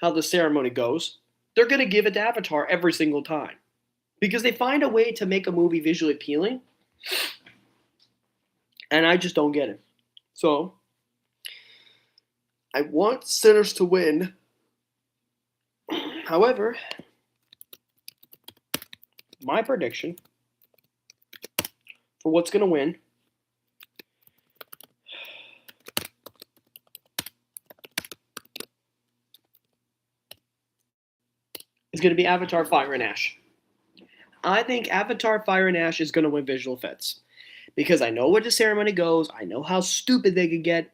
Speaker 1: how the ceremony goes, they're going to give it to Avatar every single time because they find a way to make a movie visually appealing, and I just don't get it. So, I want Sinners to win. However, my prediction for what's going to win is going to be Avatar: Fire and Ash. I think Avatar: Fire and Ash is going to win visual effects because I know where the ceremony goes. I know how stupid they could get.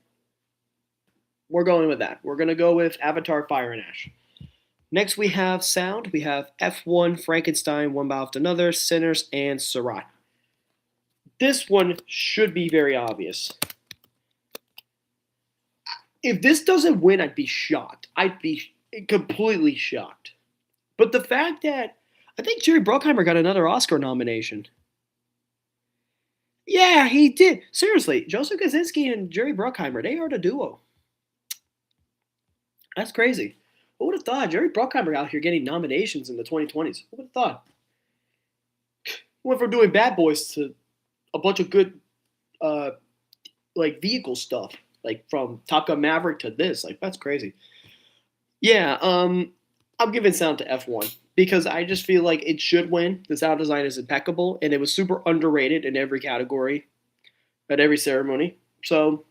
Speaker 1: We're going with that. We're going to go with Avatar: Fire and Ash. Next, we have sound. We have F1, Frankenstein, One Bow After Another, Sinners, and Sarat. This one should be very obvious. If this doesn't win, I'd be shocked. I'd be completely shocked. But the fact that I think Jerry Bruckheimer got another Oscar nomination. Yeah, he did. Seriously, Joseph Kaczynski and Jerry Bruckheimer, they are the duo. That's crazy. Who would have thought Jerry Bruckheimer out here getting nominations in the 2020s? Who would have thought? Went from doing Bad Boys to a bunch of good, uh, like vehicle stuff, like from Top Gun Maverick to this. Like that's crazy. Yeah, I'm giving sound to F1 because I just feel like it should win. The sound design is impeccable, and it was super underrated in every category at every ceremony. So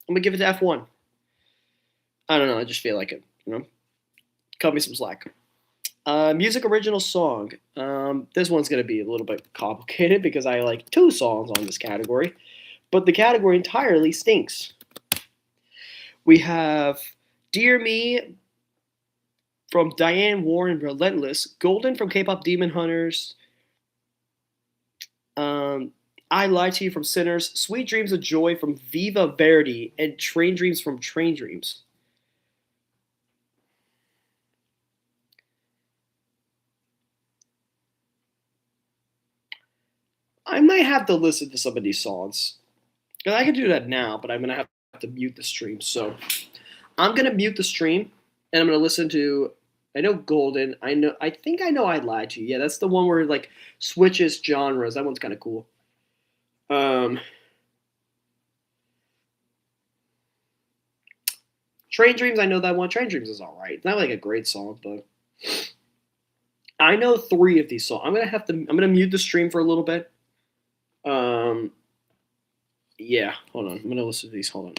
Speaker 1: I'm gonna give it to F1. I don't know. I just feel like it. Cut me some slack. Music original song. This one's gonna be a little bit complicated because I like two songs on this category, but the category entirely stinks. We have "Dear Me" from Diane Warren, "Relentless," "Golden" from K-pop Demon Hunters, um, "I Lie to You" from Sinners, "Sweet Dreams of Joy" from Viva Verdi, and "Train Dreams" from Train Dreams. I might have to listen to some of these songs. And I can do that now, but I'm gonna have to mute the stream. So I'm gonna mute the stream and I'm gonna listen to. I know Golden. I know. I think I know. I Lied to You. Yeah, that's the one where it, like switches genres. That one's kind of cool. Um, Train Dreams. I know that one. Train Dreams is all right. It's not like a great song, but I know three of these songs. I'm gonna have to. I'm gonna mute the stream for a little bit. Um, yeah. Hold on. I'm gonna listen to these. Hold on.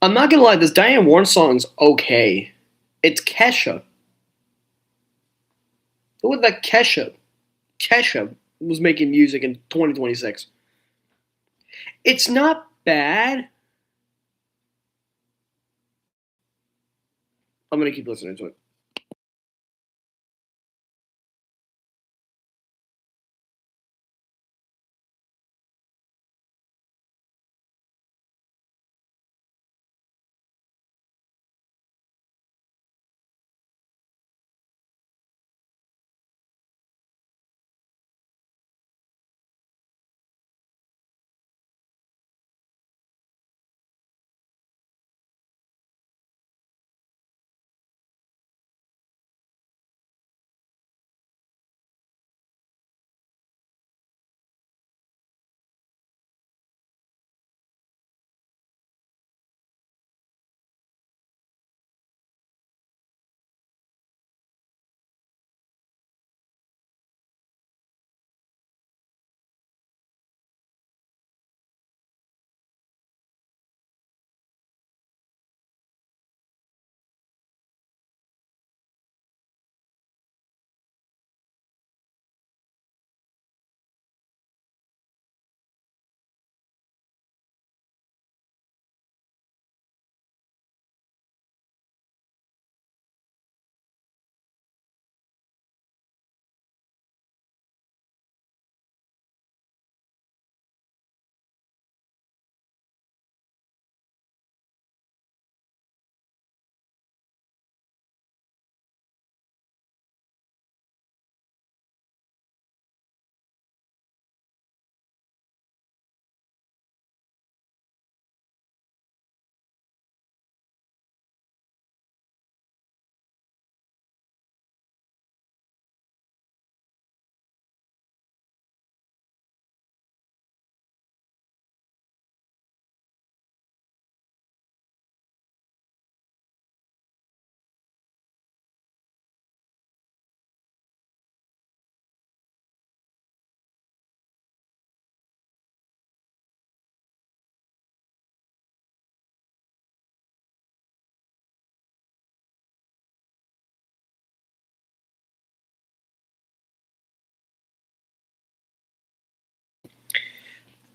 Speaker 1: I'm not gonna lie. This Diane Warren song's okay. It's Kesha. Who was that Kesha? Kesha was making music in 2026. It's not bad. I'm gonna keep listening to it.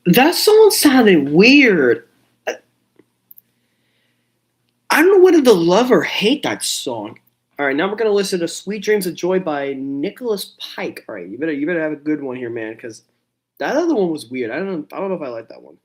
Speaker 1: That song sounded weird. I, I don't know whether to love or hate that song. All right, now we're gonna listen to "Sweet Dreams of Joy" by Nicholas Pike. All right, you better have a good one here, man, because that other one was weird. I don't know if I like that one.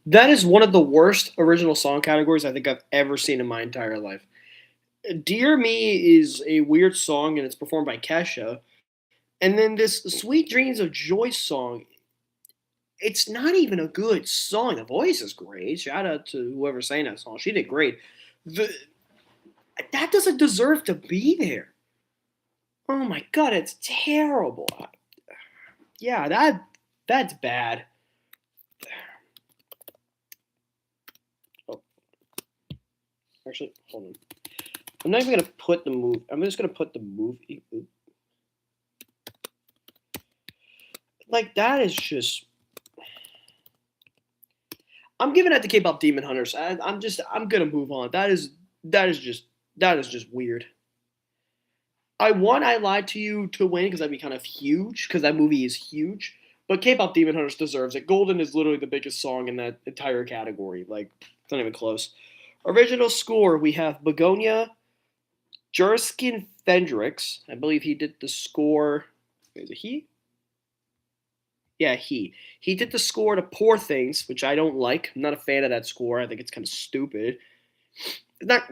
Speaker 1: That is one of the worst original song categories I think I've ever seen in my entire life. "Dear Me" is a weird song and it's performed by Kesha. And then this "Sweet Dreams of Joy" song, it's not even a good song. The voice is great. Shout out to whoever sang that song. She did great. The That doesn't deserve to be there. Oh my god, it's terrible. Yeah, that's bad. Oh, actually, hold on. I'm not even gonna put the movie. I'm just gonna put the movie. Like that is just. I'm giving that to K-pop Demon Hunters. I'm gonna move on. That is just weird. I lied to you to win because that'd be kind of huge because that movie is huge. But K-pop Demon Hunters deserves it. Golden is literally the biggest song in that entire category. Like it's not even close. Original score we have Begonia, Jurskin Fendrix. I believe he did the score. Is it he? Yeah, he did the score to Poor Things, which I don't like. I'm not a fan of that score. I think it's kind of stupid. It's not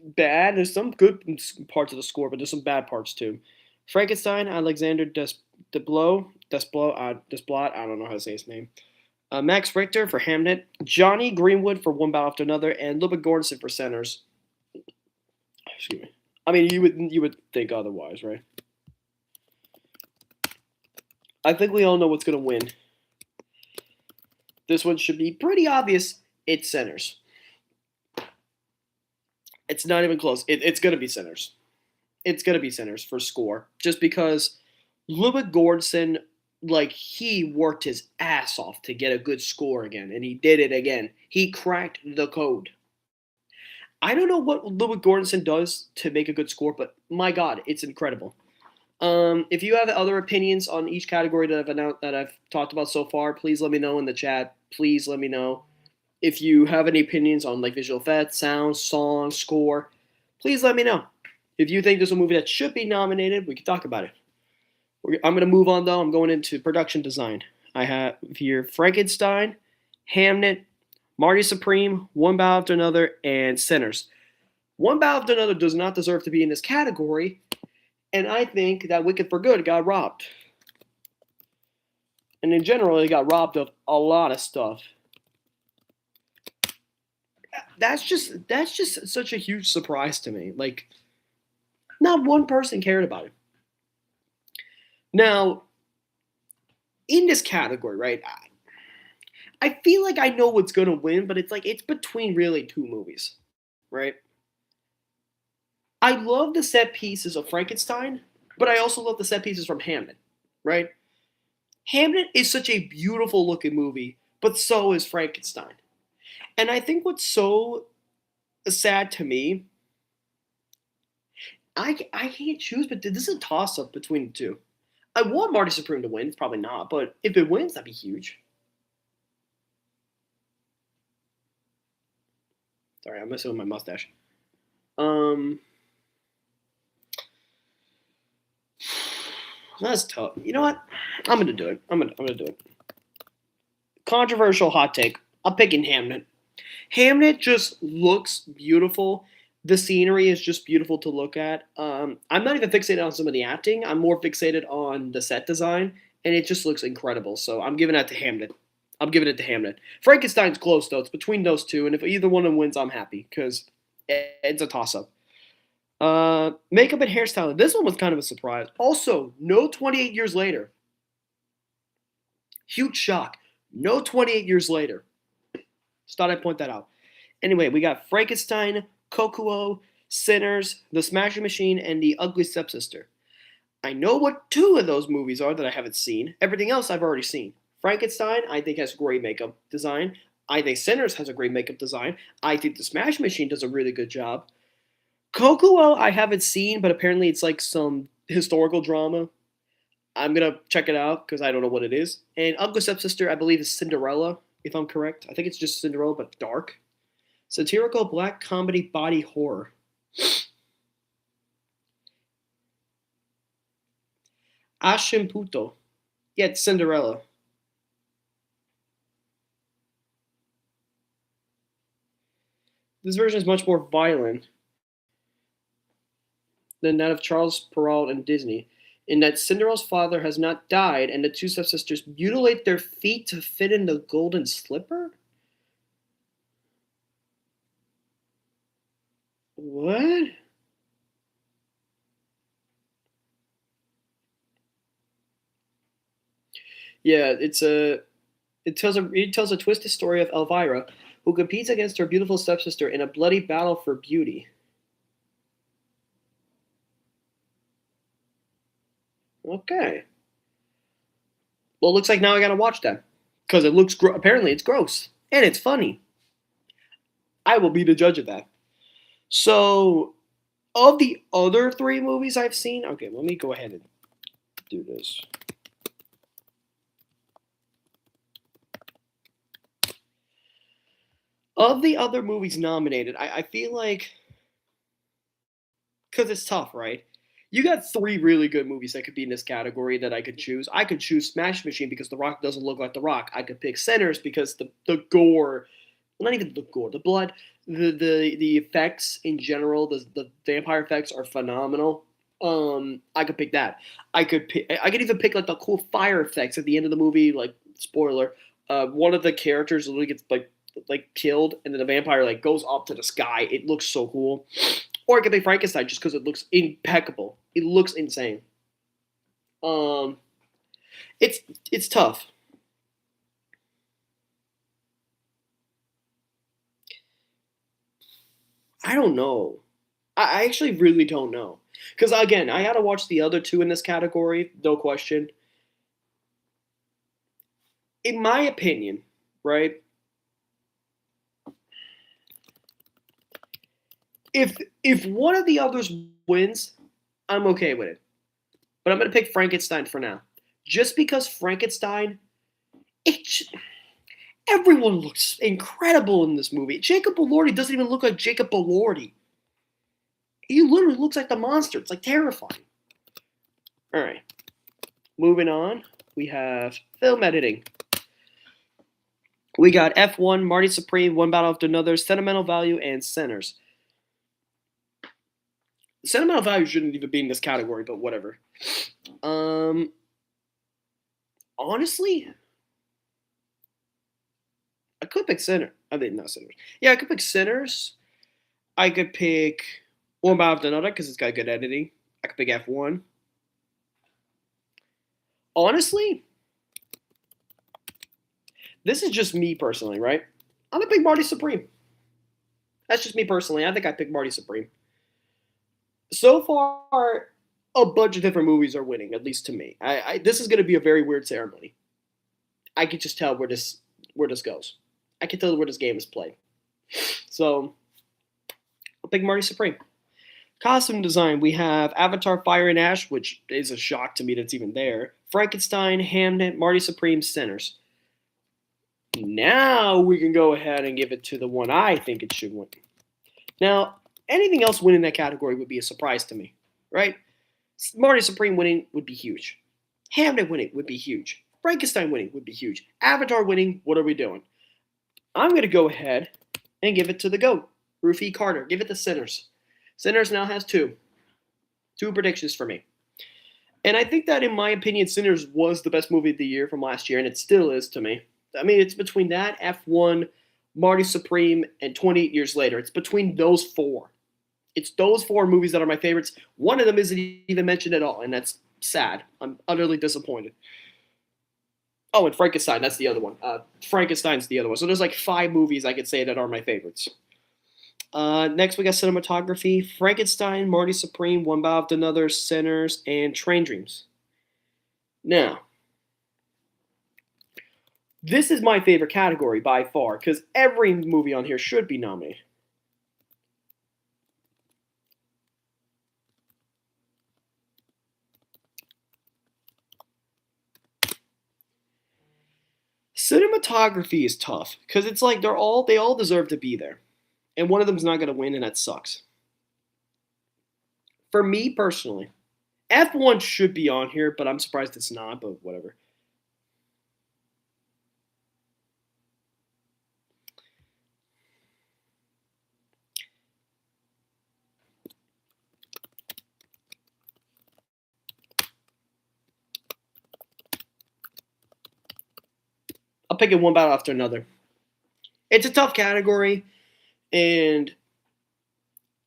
Speaker 1: bad. There's some good parts of the score, but there's some bad parts too. Frankenstein, Alexander Desplat. I don't know how to say his name. Max Richter for Hamnet, Johnny Greenwood for One Bow After Another, and Ludwig Göransson for Centers. Excuse me. I mean, you would think otherwise, right? I think we all know what's gonna win. This one should be pretty obvious. It's Centers. It's not even close. It's gonna be Centers. It's gonna be Centers for score, just because Ludwig Göransson, like he worked his ass off to get a good score again, and he did it again. He cracked the code. I don't know what Ludwig Göransson does to make a good score, but my God, it's incredible. If you have other opinions on each category that I've talked about so far, please let me know in the chat. Please let me know if you have any opinions on like visual effects, sound, song, score. Please let me know. If you think there's a movie that should be nominated, we can talk about it. I'm going to move on though. I'm going into production design. I have here Frankenstein, Hamnet, Marty Supreme, One Bow After Another, and Sinners. One Bow After Another does not deserve to be in this category, and I think that Wicked for Good got robbed. And in general, it got robbed of a lot of stuff. That's just such a huge surprise to me. Like, not one person cared about it. Now, in this category, right? I feel like I know what's gonna win, but it's like it's between really two movies, right? I love the set pieces of Frankenstein, but I also love the set pieces from Hamnet, right? Hamnet is such a beautiful looking movie, but so is Frankenstein. And I think what's so sad to me, I can't choose, but this is a toss up between the two. I want Marty Supreme to win. It's probably not, but if it wins, that'd be huge. Sorry, I'm messing with my mustache. Um, that's tough. You know what? I'm gonna do it. I'm gonna do it. Controversial hot take. I'm picking Hamnet. Hamnet just looks beautiful. The scenery is just beautiful to look at. I'm not even fixated on some of the acting. I'm more fixated on the set design, and it just looks incredible. So I'm giving that to Hamnet. I'm giving it to Hamnet. Frankenstein's close though. It's between those two, and if either one of them wins, I'm happy because it's a toss-up. Makeup and hairstyling. This one was kind of a surprise. Also, no 28 years later. Huge shock. No 28 years later. Just thought I'd point that out. Anyway, we got Frankenstein, Kokuo, Sinners, The Smashing Machine, and The Ugly Stepsister. I know what two of those movies are that I haven't seen. Everything else I've already seen. Frankenstein, I think, has great makeup design. I think Sinners has a great makeup design. I think The Smash Machine does a really good job. Kokuo, I haven't seen, but apparently it's like some historical drama. I'm gonna check it out because I don't know what it is. And Ugly Stepsister, I believe, is Cinderella, if I'm correct. I think it's just Cinderella, but dark. Satirical black comedy body horror. Ashimputo. Yeah, it's Cinderella. This version is much more violent than that of Charles Perrault and Disney, in that Cinderella's father has not died and the two stepsisters mutilate their feet to fit in the golden slipper? What? Yeah, it tells a twisted story of Elvira, who competes against her beautiful stepsister in a bloody battle for beauty. Okay. Well, it looks like now I gotta watch that because it looks apparently it's gross and it's funny. I will be the judge of that. So, of the other three movies I've seen, okay, let me go ahead and do this. Of the other movies nominated, I feel like because it's tough, right? You got three really good movies that could be in this category that I could choose. I could choose Smash Machine because The Rock doesn't look like The Rock. I could pick Sinners because the gore, well, not even the gore, the blood, the effects in general, the vampire effects are phenomenal. I could pick that. I could even pick like the cool fire effects at the end of the movie, like spoiler. One of the characters literally gets like killed, and then the vampire like goes up to the sky. It looks so cool. Or it could be Frankenstein just because it looks impeccable. It looks insane. Um, it's it's tough. I don't know. I actually really don't know. Because again, I had to watch the other two in this category, no question. In my opinion, right? If if one of the others wins, I'm okay with it. But I'm gonna pick Frankenstein for now, just because Frankenstein, it everyone looks incredible in this movie. Jacob Elordi doesn't even look like Jacob Elordi. He literally looks like the monster. It's like terrifying. All right, moving on. We have film editing. We got F1, Marty Supreme, One Battle After Another, Sentimental Value, and Sinners. Sentimental Value shouldn't even be in this category, but whatever. Um, honestly, I could pick Sinner. I mean, not Sinners. Yeah, I could pick Sinners. I could pick One Battle After Another because it's got good editing. I could pick F1. Honestly, this is just me personally, right? I'm gonna pick Marty Supreme. That's just me personally. I think I picked Marty Supreme. So far, a bunch of different movies are winning, at least to me. This is gonna be a very weird ceremony. I can just tell where this goes. I can tell where this game is played. So I'll pick Marty Supreme. Costume design, we have Avatar Fire and Ash, which is a shock to me that's even there. Frankenstein, Hamnet, Marty Supreme, Sinners. Now we can go ahead and give it to the one I think it should win. Now, anything else winning that category would be a surprise to me, right? Marty Supreme winning would be huge. Hamnet winning would be huge. Frankenstein winning would be huge. Avatar winning, what are we doing? I'm going to go ahead and give it to the GOAT, Ruth E. Carter. Give it to Sinners. Sinners now has two predictions for me. And I think that, in my opinion, Sinners was the best movie of the year from last year, and it still is to me. I mean, it's between that, F1, Marty Supreme, and 28 Years Later. It's between those four. It's those four movies that are my favorites. One of them isn't even mentioned at all, and that's sad. I'm utterly disappointed. Oh, and Frankenstein, that's the other one. Frankenstein's the other one. So there's like 5 movies I could say that are my favorites. Next, we got cinematography. Frankenstein, Marty Supreme, One Bow After Another, Sinners, and Train Dreams. Now, this is my favorite category by far, because every movie on here should be nominated. Cinematography is tough, because it's like they all deserve to be there. And one of them's not going to win, and that sucks. For me personally, F1 should be on here, but I'm surprised it's not, but whatever. I'll pick it one battle after another. It's a tough category, and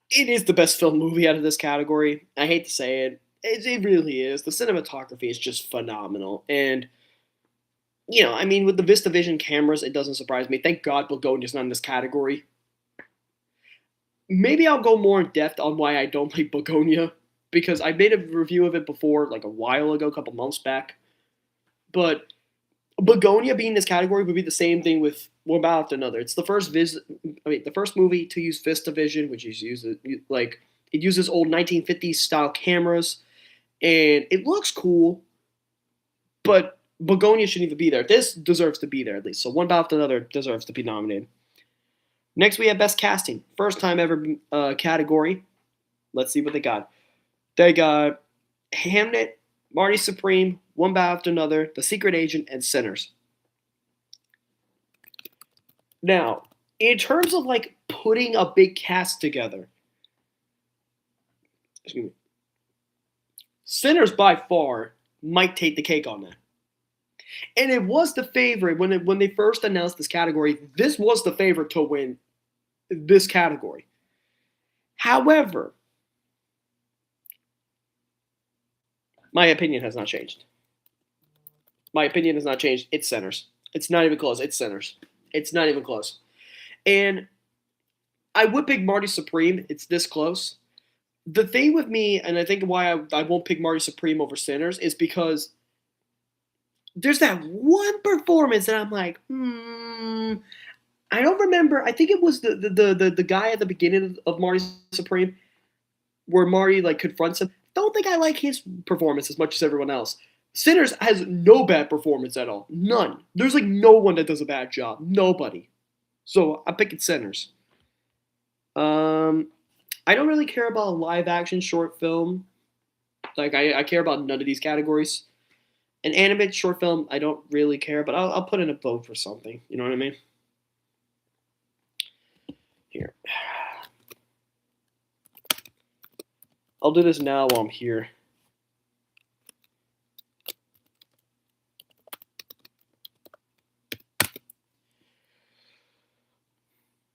Speaker 1: it is the best film movie out of this category. I hate to say it. It really is. The cinematography is just phenomenal. And, I mean, with the VistaVision cameras, it doesn't surprise me. Thank God Begonia's not in this category. Maybe I'll go more in depth on why I don't like Begonia, because I made a review of it before, like a while ago, a couple months back. But Begonia being in this category would be the same thing with One About After Another. It's the first the first movie to use VistaVision, which is it uses old 1950s style cameras, and it looks cool. But Begonia shouldn't even be there. This deserves to be there at least. So One About After Another deserves to be nominated. Next, we have Best Casting, first time ever category. Let's see what they got. They got Hamnet, Marty Supreme, One Bow After Another, The Secret Agent, and Sinners. Now, in terms of like putting a big cast together, excuse me, Sinners by far might take the cake on that. And it was the favorite when they first announced this category. This was the favorite to win this category. However, my opinion has not changed. My opinion has not changed. It's centers. It's not even close. It's centers. It's not even close. And I would pick Marty Supreme. It's this close. The thing with me, and I think why I won't pick Marty Supreme over centers, is because there's that one performance that I'm like, I don't remember. I think it was the guy at the beginning of Marty Supreme where Marty like confronts him. Don't think I like his performance as much as everyone else. Sinners has no bad performance at all. None. There's like no one that does a bad job. Nobody. So I'm picking Sinners. I don't really care about a live action short film. Like I care about none of these categories. An animated short film, I don't really care, but I'll put in a vote for something. You know what I mean? Here. I'll do this now while I'm here.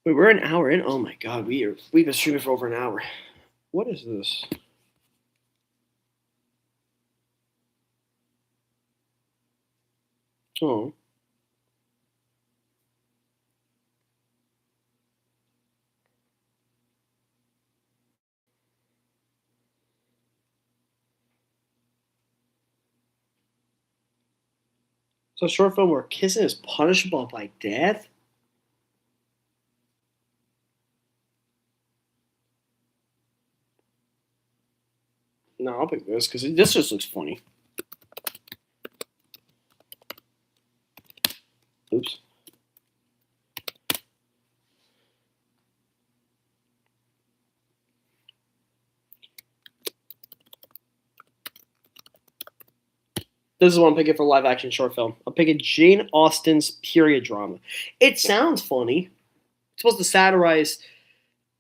Speaker 1: Wait, we're an hour in? Oh my god, we've been streaming for over an hour. What is this? Oh. So a short film where kissing is punishable by death? No, I'll pick this because this just looks funny. Oops. This is what I'm picking for live action short film. I'm picking Jane Austen's period drama. It sounds funny. It's supposed to satirize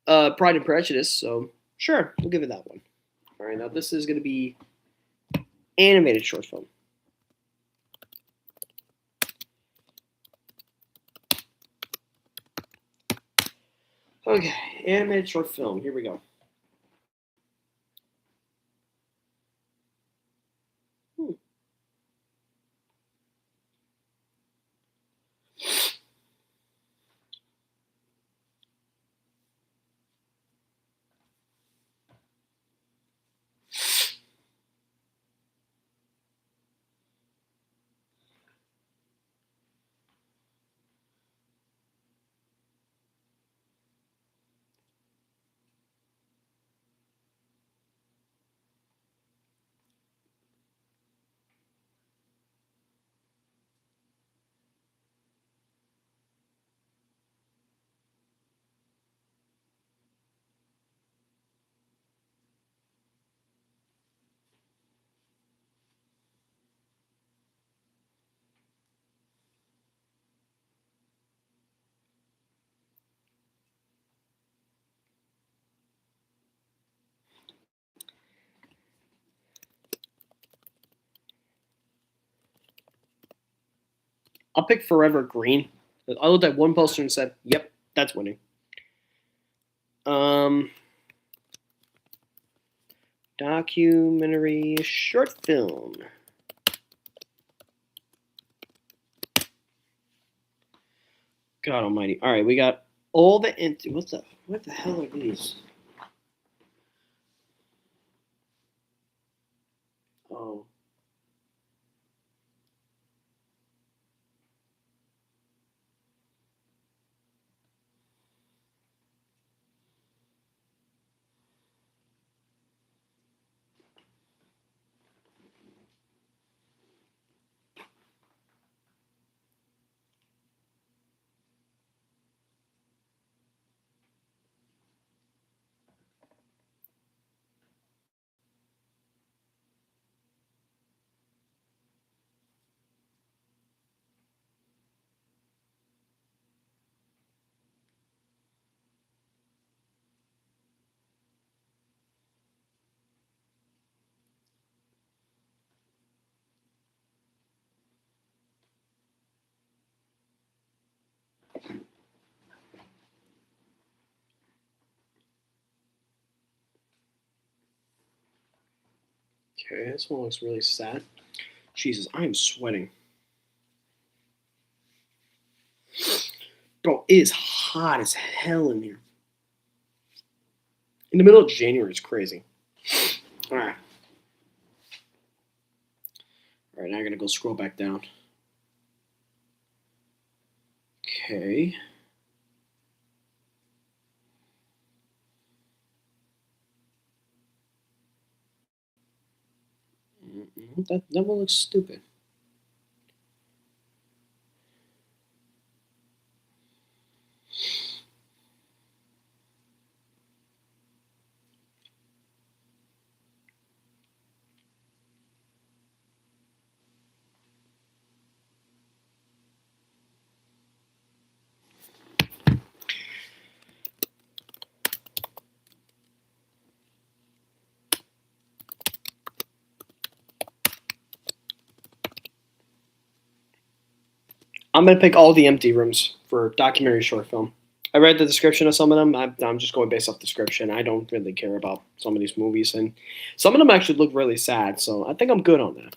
Speaker 1: Pride and Prejudice, so sure, we'll give it that one. All right, now this is going to be animated short film. Okay, animated short film. Here we go. I'll pick Forever Green. I looked at one poster and said, "Yep, that's winning." Um, documentary short film. God Almighty! All right, we got all the what the hell are these? Oh. Okay, this one looks really sad. Jesus, I am sweating. Bro, it is hot as hell in here. In the middle of January, it's crazy. All right. All right, now I'm going to go scroll back down. Okay. That one looks stupid. I'm going to pick all the empty rooms for documentary short film. I read the description of some of them. I'm just going based off description. I don't really care about some of these movies, and some of them actually look really sad. So I think I'm good on that.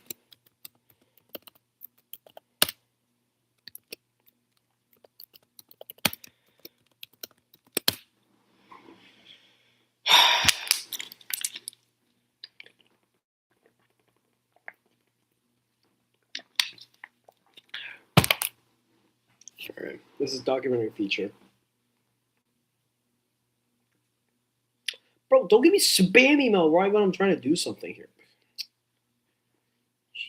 Speaker 1: All right, this is documentary feature. Bro, don't give me spam email right when I'm trying to do something here.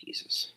Speaker 1: Jesus.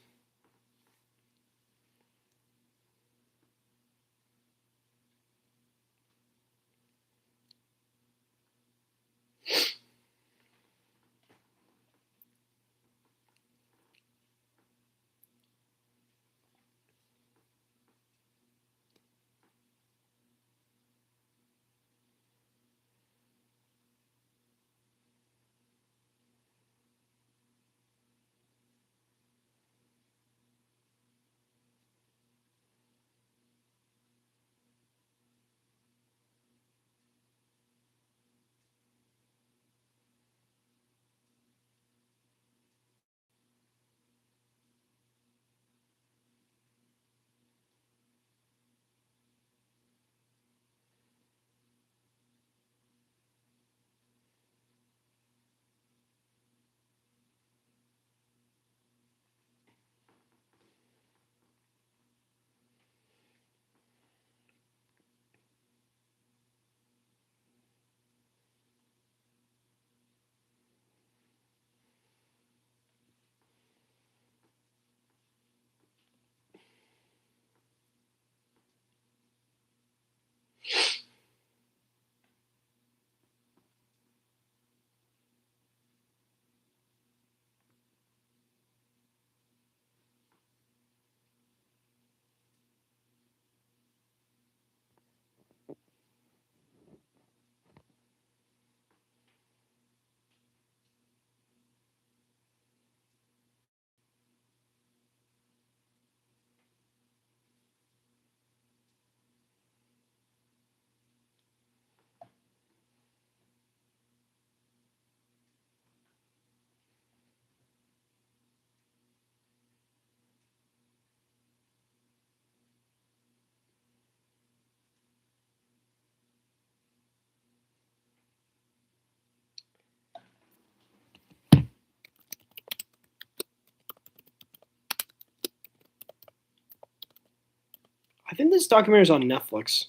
Speaker 1: I think this documentary is on Netflix.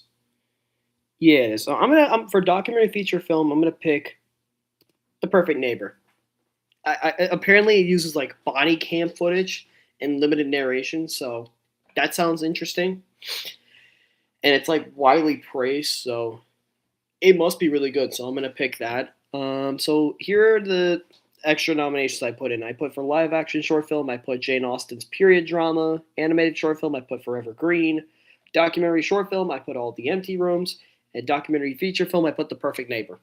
Speaker 1: Yeah, it is. So I'm for documentary feature film. I'm gonna pick The Perfect Neighbor. Apparently it uses like body cam footage and limited narration, so that sounds interesting. And it's like widely praised, so it must be really good. So I'm gonna pick that. So here are the extra nominations I put in. I put for live action short film. I put Jane Austen's period drama. Animated short film. I put Forever Green. Documentary short film. I put All the Empty Rooms. And documentary feature film. I put The Perfect Neighbor.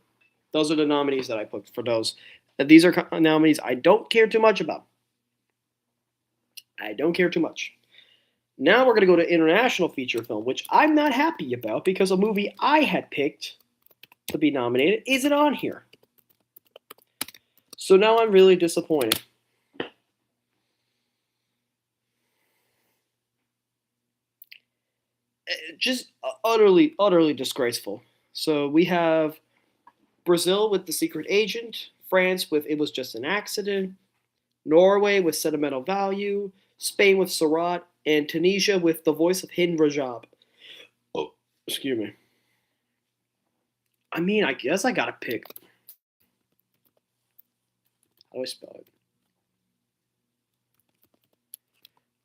Speaker 1: Those are the nominees that I put for those. These are nominees I don't care too much about. I don't care too much. Now we're going to go to international feature film, which I'm not happy about because a movie I had picked to be nominated isn't on here. So now I'm really disappointed. just utterly, utterly disgraceful. So we have Brazil with The Secret Agent, France with It Was Just an Accident, Norway with Sentimental Value, Spain with Surat, and Tunisia with The Voice of Hidden Rajab. Oh, excuse me. I mean, I guess I gotta pick. How do I spell it?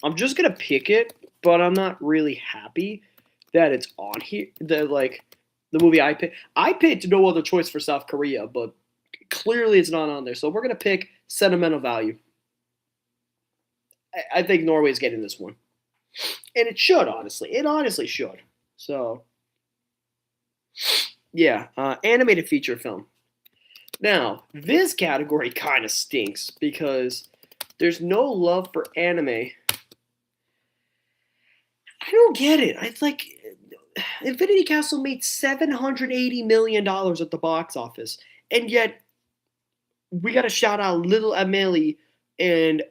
Speaker 1: I'm just gonna pick it, but I'm not really happy that it's on here. The movie I picked. I picked No Other Choice for South Korea, but clearly it's not on there. So we're gonna pick Sentimental Value. I think Norway's getting this one, and it should honestly. It honestly should. So yeah, animated feature film. Now this category kind of stinks because there's no love for anime. I don't get it. I like Infinity Castle made $780 million at the box office, and yet we got to shout out Little Amelie and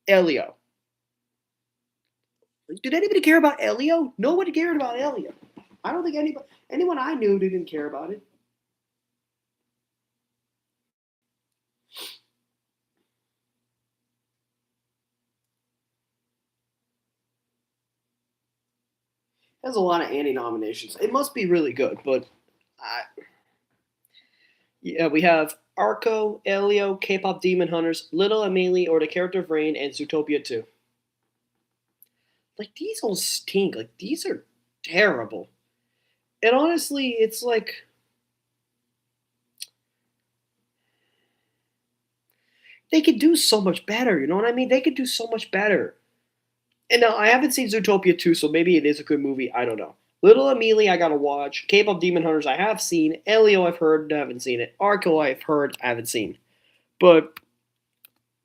Speaker 1: Elio. Did anybody care about Elio? Nobody cared about Elio. I don't think anyone I knew didn't care about it. Has a lot of Annie nominations. It must be really good, but yeah, we have Arco, Elio, K-pop Demon Hunters, Little Amelie, or the Character of Rain, and Zootopia 2. Like these all stink. Like these are terrible. And honestly, it's like they could do so much better. You know what I mean? They could do so much better. And now I haven't seen Zootopia 2, so maybe it is a good movie. I don't know. Little Amelie, I gotta watch. K-pop Demon Hunters, I have seen. Elio, I've heard, I haven't seen it. Arco, I've heard, I haven't seen. But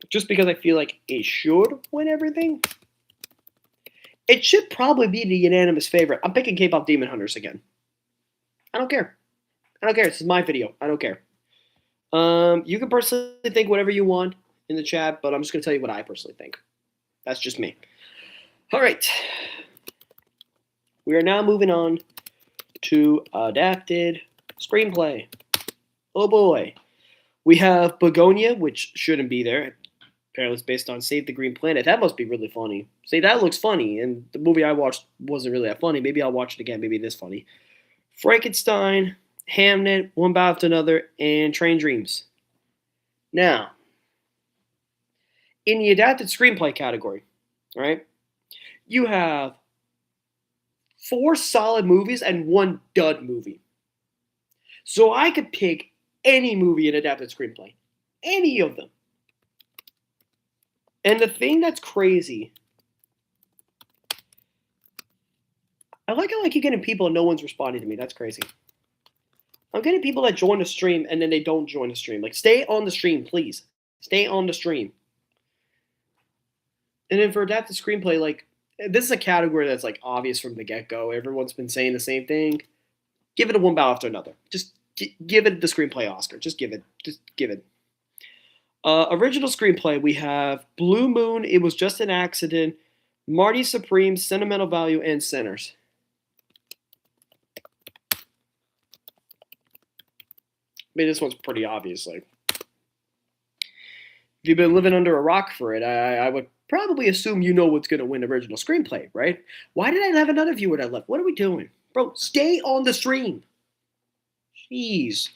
Speaker 1: just because I feel like it should win everything, it should probably be the unanimous favorite. I'm picking K-pop Demon Hunters again. I don't care. I don't care. This is my video. I don't care. You can personally think whatever you want in the chat, but I'm just gonna tell you what I personally think. That's just me. All right. We are now moving on to adapted screenplay. Oh boy. We have Begonia, which shouldn't be there. Apparently it's based on Save the Green Planet. That must be really funny. See, that looks funny, and the movie I watched wasn't really that funny. Maybe I'll watch it again. Maybe it is funny. Frankenstein, Hamnet, One Bow After Another, and Train Dreams. Now, in the adapted screenplay category, right, you have 4 solid movies and 1 dud movie. So I could pick any movie in adapted screenplay. Any of them. And the thing that's crazy, I like how I keep getting people and no one's responding to me. That's crazy. I'm getting people that join the stream and then they don't join the stream. Like, stay on the stream, please. Stay on the stream. And then for adapted screenplay, like, this is a category that's like obvious from the get-go. Everyone's been saying the same thing. Give it a One Bow After Another. Just give it the screenplay Oscar. Just give it. Just give it. Original screenplay, we have Blue Moon, It Was Just an Accident, Marty Supreme, Sentimental Value, and Sinners. I mean, this one's pretty obvious. Like, if you've been living under a rock for it, I would probably assume you know what's going to win original screenplay, right? Why did I have another viewer that left? What are we doing? Bro, stay on the stream. Jeez.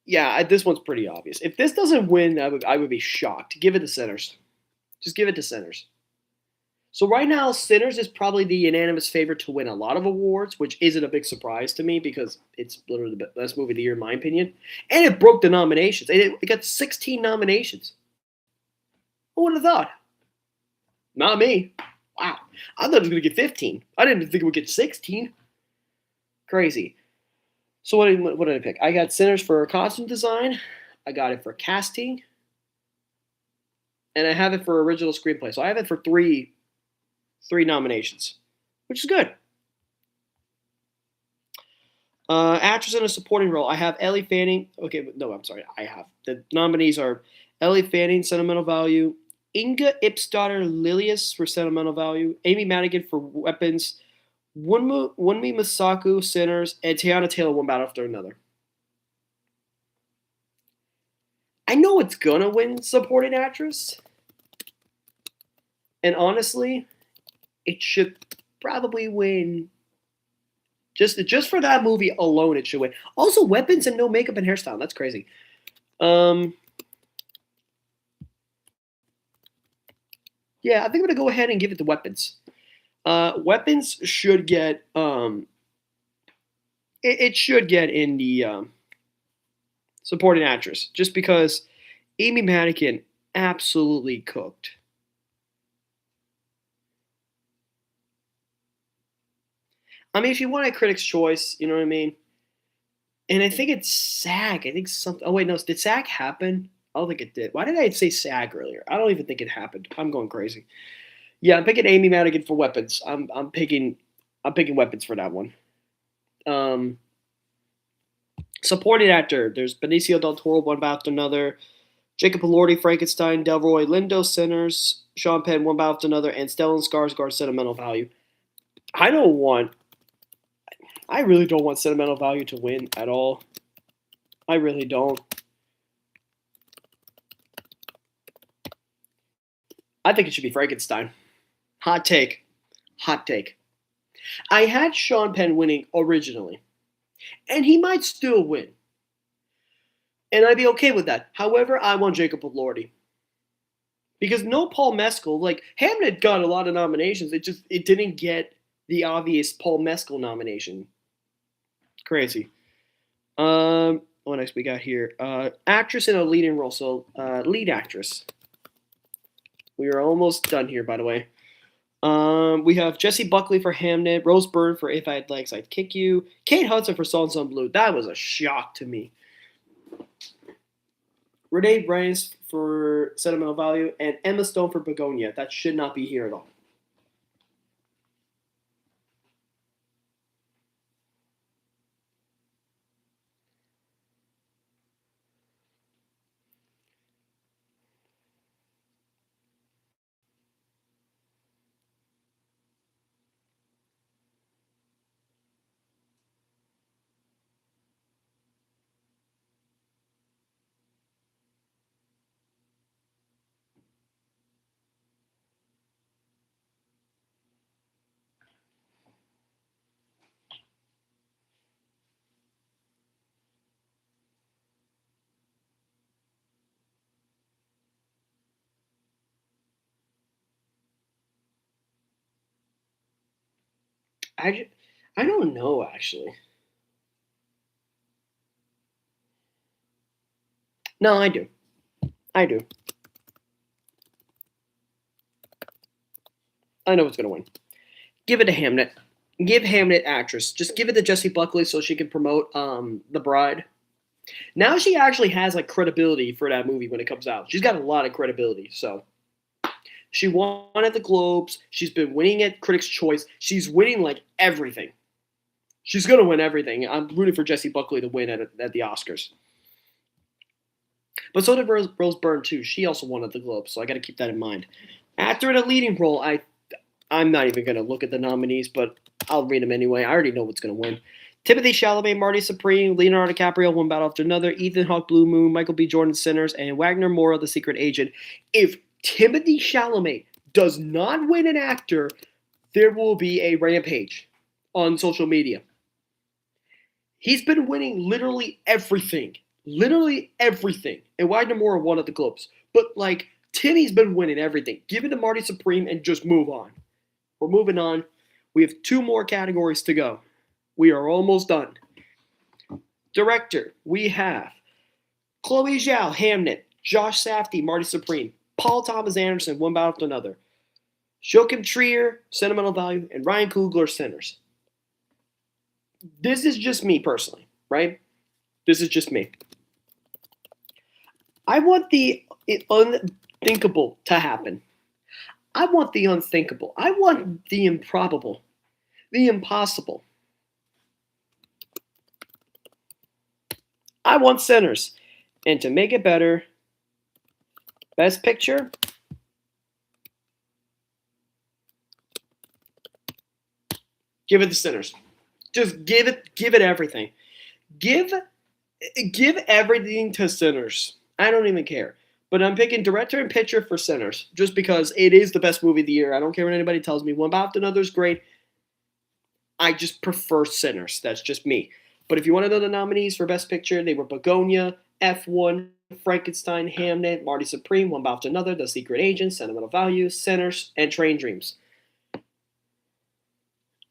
Speaker 1: Yeah, this one's pretty obvious. If this doesn't win, I would be shocked. Give it to Sinners. Just give it to Sinners. So right now, Sinners is probably the unanimous favorite to win a lot of awards, which isn't a big surprise to me because it's literally the best movie of the year in my opinion. And it broke the nominations. It got 16 nominations. Who would have thought? Not me. Wow. I thought it was going to get 15. I didn't think it would get 16. Crazy. So what did I pick? I got Sinners for costume design. I got it for casting. And I have it for original screenplay. So I have it for three nominations, which is good. Actress in a supporting role. I have Ellie Fanning. Okay, no, I'm sorry. I have. The nominees are Ellie Fanning, Sentimental Value, Inga Ipsdotter Lilius for Sentimental Value, Amy Madigan for Weapons, Wunmi Masaku, Sinners, and Tiana Taylor one battle after another. I know it's gonna win supporting actress, and honestly, it should probably win. Just for that movie alone, it should win. Also, weapons and no makeup and hairstyle. That's crazy. Um, yeah, I think I'm gonna go ahead and give it to weapons. Weapons should get it should get in the supporting actress just because Amy Madigan absolutely cooked. I mean, if you want a Critics' Choice, you know what I mean. And I think it's SAG. I think something. Oh wait, no. Did SAG happen? I don't think it did. Why did I say SAG earlier? I don't even think it happened. I'm going crazy. Yeah, I'm picking Amy Madigan for weapons. I'm picking weapons for that one. Um, Supporting actor. There's Benicio del Toro, one after another. Jacob Elordi, Frankenstein, Delroy Lindo, Sinners, Sean Penn, one after another, and Stellan Skarsgård, Sentimental Value. I don't want. I really don't want Sentimental Value to win at all. I really don't. I think it should be Frankenstein. Hot take. Hot take. I had Sean Penn winning originally, and he might still win, and I'd be okay with that. However, I want Jacob Elordi because no Paul Mescal. Like Hamnet got a lot of nominations. It didn't get the obvious Paul Mescal nomination. Crazy. What next we got here? Actress in a leading role. So, lead actress. We are almost done here, by the way. We have Jessie Buckley for Hamnet, Rose Byrne for If I Had Legs, I'd Kick You, Kate Hudson for Songs on Blue. That was a shock to me. Renee Brains for Sentimental Value, and Emma Stone for Begonia. That should not be here at all. I, I don't know, actually. No, I do. I do. I know what's going to win. Give it to Hamnet. Give Hamnet actress. Just give it to Jessie Buckley so she can promote The Bride. Now she actually has like credibility for that movie when it comes out. She's got a lot of credibility. So she won at the Globes. She's been winning at Critics' Choice. She's winning like everything. She's gonna win everything. I'm rooting for Jessie Buckley to win at the Oscars. But so did Rose Byrne too. She also won at the Globes, so I got to keep that in mind. After in a leading role, I'm not even gonna look at the nominees, but I'll read them anyway. I already know what's gonna win. Timothy Chalamet, Marty Supreme, Leonardo DiCaprio, one battle after another, Ethan Hawke, Blue Moon, Michael B. Jordan, Sinners, and Wagner Moura, The Secret Agent. If Timothy Chalamet does not win an actor, there will be a rampage on social media. He's been winning literally everything. Literally everything. And Wagner Moura won at the Globes. But, like, Timmy's been winning everything. Give it to Marty Supreme and just move on. We're moving on. We have two more categories to go. We are almost done. Director, we have Chloe Zhao, Hamnet, Josh Safdie, Marty Supreme, Paul Thomas Anderson, one battle after another, Joachim Trier, Sentimental Value, and Ryan Coogler, Sinners. This is just me personally, right? This is just me. I want the unthinkable to happen. I want the unthinkable. I want the improbable, the impossible. I want Sinners. And to make it better, Best Picture, Give it to Sinners. Just give it everything. Give everything to Sinners. I don't even care. But I'm picking director and picture for Sinners just because it is the best movie of the year. I don't care what anybody tells me. One About Another is great. I just prefer Sinners. That's just me. But if you want to know the nominees for Best Picture, they were Begonia, F1, Frankenstein, Hamnet, Marty Supreme, One About Another, The Secret Agent, Sentimental Values, Sinners, and Train Dreams.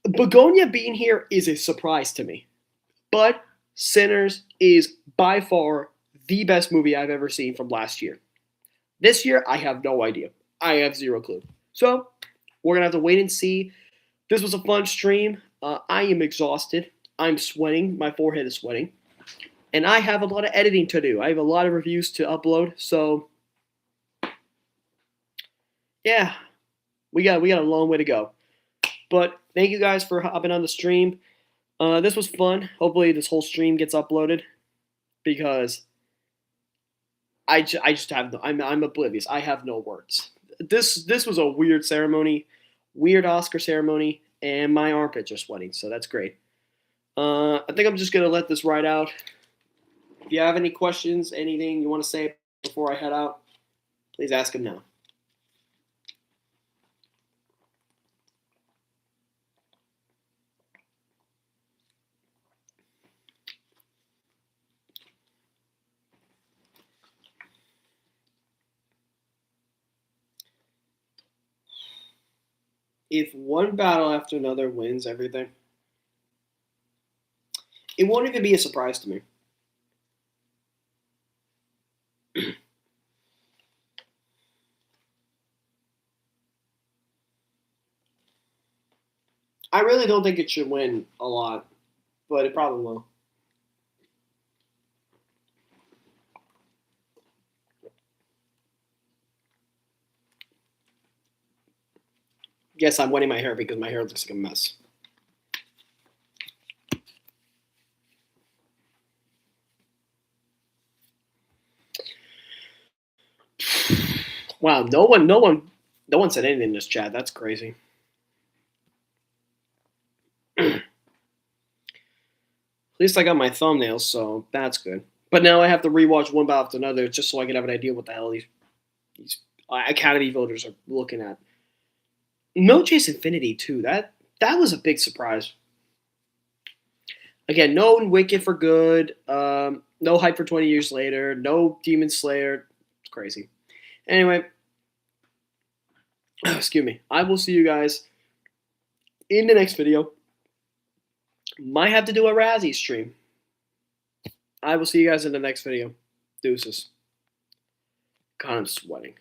Speaker 1: Begonia being here is a surprise to me. But Sinners is by far the best movie I've ever seen from last year. This year, I have no idea. I have zero clue. So, we're going to have to wait and see. This was a fun stream. I am exhausted. I'm sweating. My forehead is sweating. And I have a lot of editing to do. I have a lot of reviews to upload. So, yeah, we got a long way to go. But thank you guys for hopping on the stream. This was fun. Hopefully this whole stream gets uploaded because I just have no, I'm oblivious. I have no words. This was a weird ceremony, weird Oscar ceremony, and my armpits are sweating, so that's great. I think I'm just gonna let this ride out. If you have any questions, anything you want to say before I head out, please ask them now. If one battle after another wins everything, it won't even be a surprise to me. I really don't think it should win a lot, but it probably will. Yes, I'm wetting my hair because my hair looks like a mess. Wow, no one said anything in this chat. That's crazy. At least I got my thumbnails, so that's good. But now I have to rewatch one battle after another just so I can have an idea what the hell these Academy voters are looking at. No Chase Infinity too. That was a big surprise. Again, no Wicked for Good. No Hype for 20 Years Later. No Demon Slayer. It's crazy. Anyway, excuse me. I will see you guys in the next video. Might have to do a Razzie stream. I will see you guys in the next video. Deuces. God, I'm sweating.